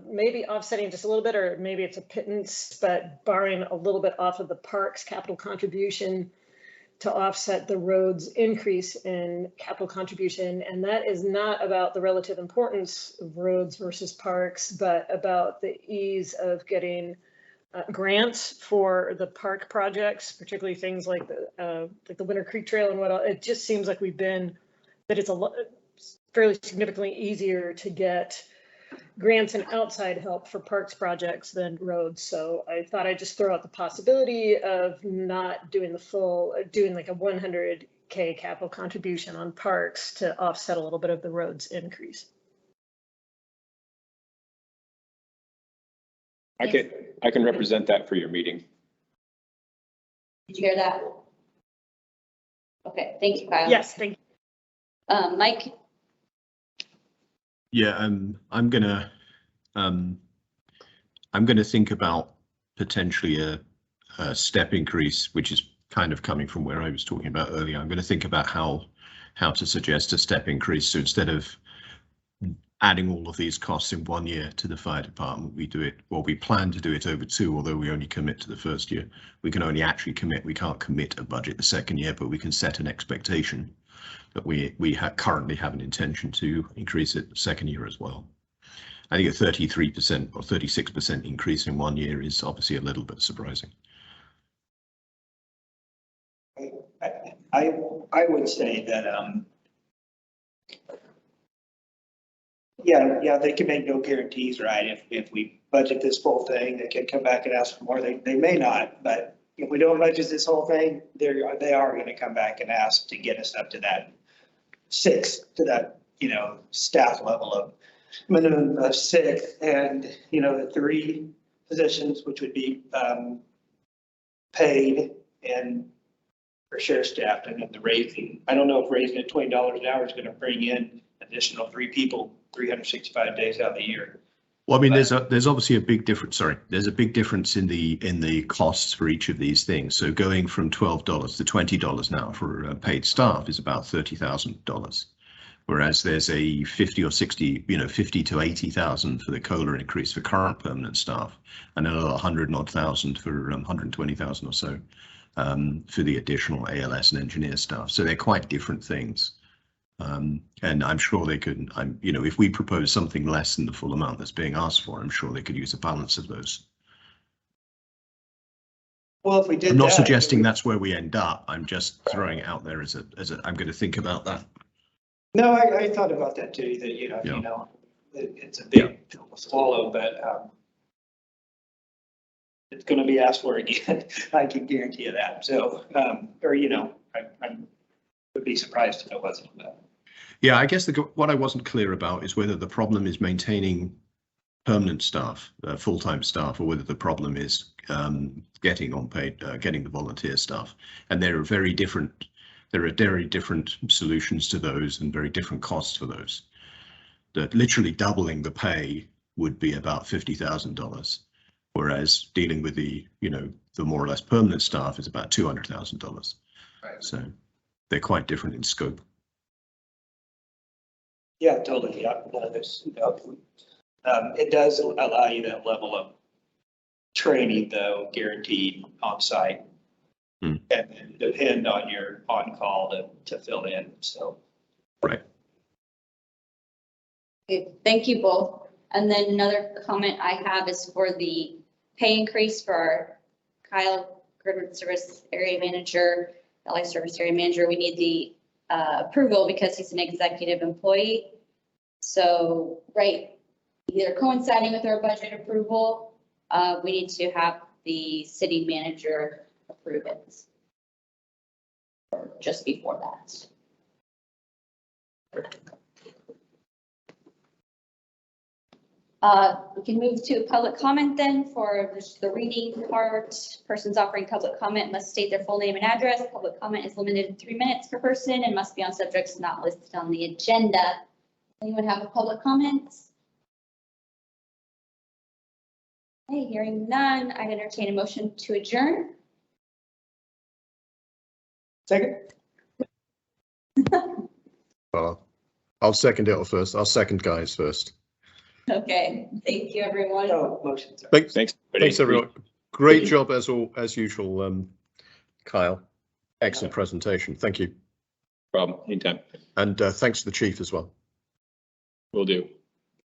maybe offsetting just a little bit, or maybe it's a pittance, but borrowing a little bit off of the parks capital contribution to offset the roads increase in capital contribution. And that is not about the relative importance of roads versus parks, but about the ease of getting grants for the park projects, particularly things like the Winter Creek Trail and whatnot. It just seems like it's fairly significantly easier to get grants and outside help for parks projects than roads. So I thought I'd just throw out the possibility of not doing doing like a 100K capital contribution on parks to offset a little bit of the roads increase. I can represent that for your meeting. Did you hear that? Okay, thank you, Kyle. Yes, thank you. Mike? Yeah, I'm gonna think about potentially a step increase, which is kind of coming from where I was talking about earlier. I'm going to think about how to suggest a step increase. So instead of adding all of these costs in 1 year to the fire department. We do it, well, we plan to do it over 2, although we only commit to the first year. We can only actually commit, we can't commit a budget the second year, but we can set an expectation that we currently have an intention to increase it the second year as well. I think a 33% or 36% increase in 1 year is obviously a little bit surprising. I would say that, yeah, they can make no guarantees, right? If we budget this full thing, they can come back and ask for more. They may not, but if we don't budget this whole thing, they are going to come back and ask to get us up to that 6, to that, staff level of minimum of 6, and, the 3 positions, which would be paid and for sheriff staff, and then the raising. I don't know if raising it $20 an hour is going to bring in additional 3 people 365 days out of the year. Well, I mean, there's obviously a big difference. Sorry, there's a big difference in the costs for each of these things. So going from $12 to $20 now for paid staff is about $30,000, whereas there's a 50 or 60, 50 to 80,000 for the COLA increase for current permanent staff, and another 100,000 for 120,000 or so for the additional ALS and engineer staff. So they're quite different things. And I'm sure they could, if we propose something less than the full amount that's being asked for, I'm sure they could use a balance of those. Well, if we did, I'm not suggesting that's where we end up. I'm just throwing it out there as a, I'm going to think about that. No, I thought about that too, that, it's a big pill to swallow, but it's going to be asked for again. I can guarantee you that. So, I would be surprised if it wasn't. Yeah, I guess what I wasn't clear about is whether the problem is maintaining permanent staff, full-time staff, or whether the problem is getting the volunteer staff. And there are very different solutions to those and very different costs for those. That literally doubling the pay would be about $50,000, whereas dealing with the more or less permanent staff is about $200,000. Right. So they're quite different in scope. Yeah, totally. Yeah, it does allow you that level of training, though, guaranteed on site, and then depend on your on call to fill in. So, right. Okay, thank you both. And then another comment I have is for the pay increase for our Kyle Girdwood Service Area Manager, LA Service Area Manager. We need the approval because he's an executive employee. So, right, either coinciding with our budget approval, we need to have the city manager approve it. Or just before that. We can move to public comment then for the reading part. Persons offering public comment must state their full name and address. Public comment is limited to 3 minutes per person and must be on subjects not listed on the agenda. Anyone have a public comment? Okay, hearing none, I'd entertain a motion to adjourn. second. Well, I'll second it first. I'll second Guy's first. Okay, thank you, everyone. No motion. Thanks, everyone. Great job as usual, Kyle. Excellent presentation. Thank you. Problem, anytime. And thanks to the chief as well. Will do.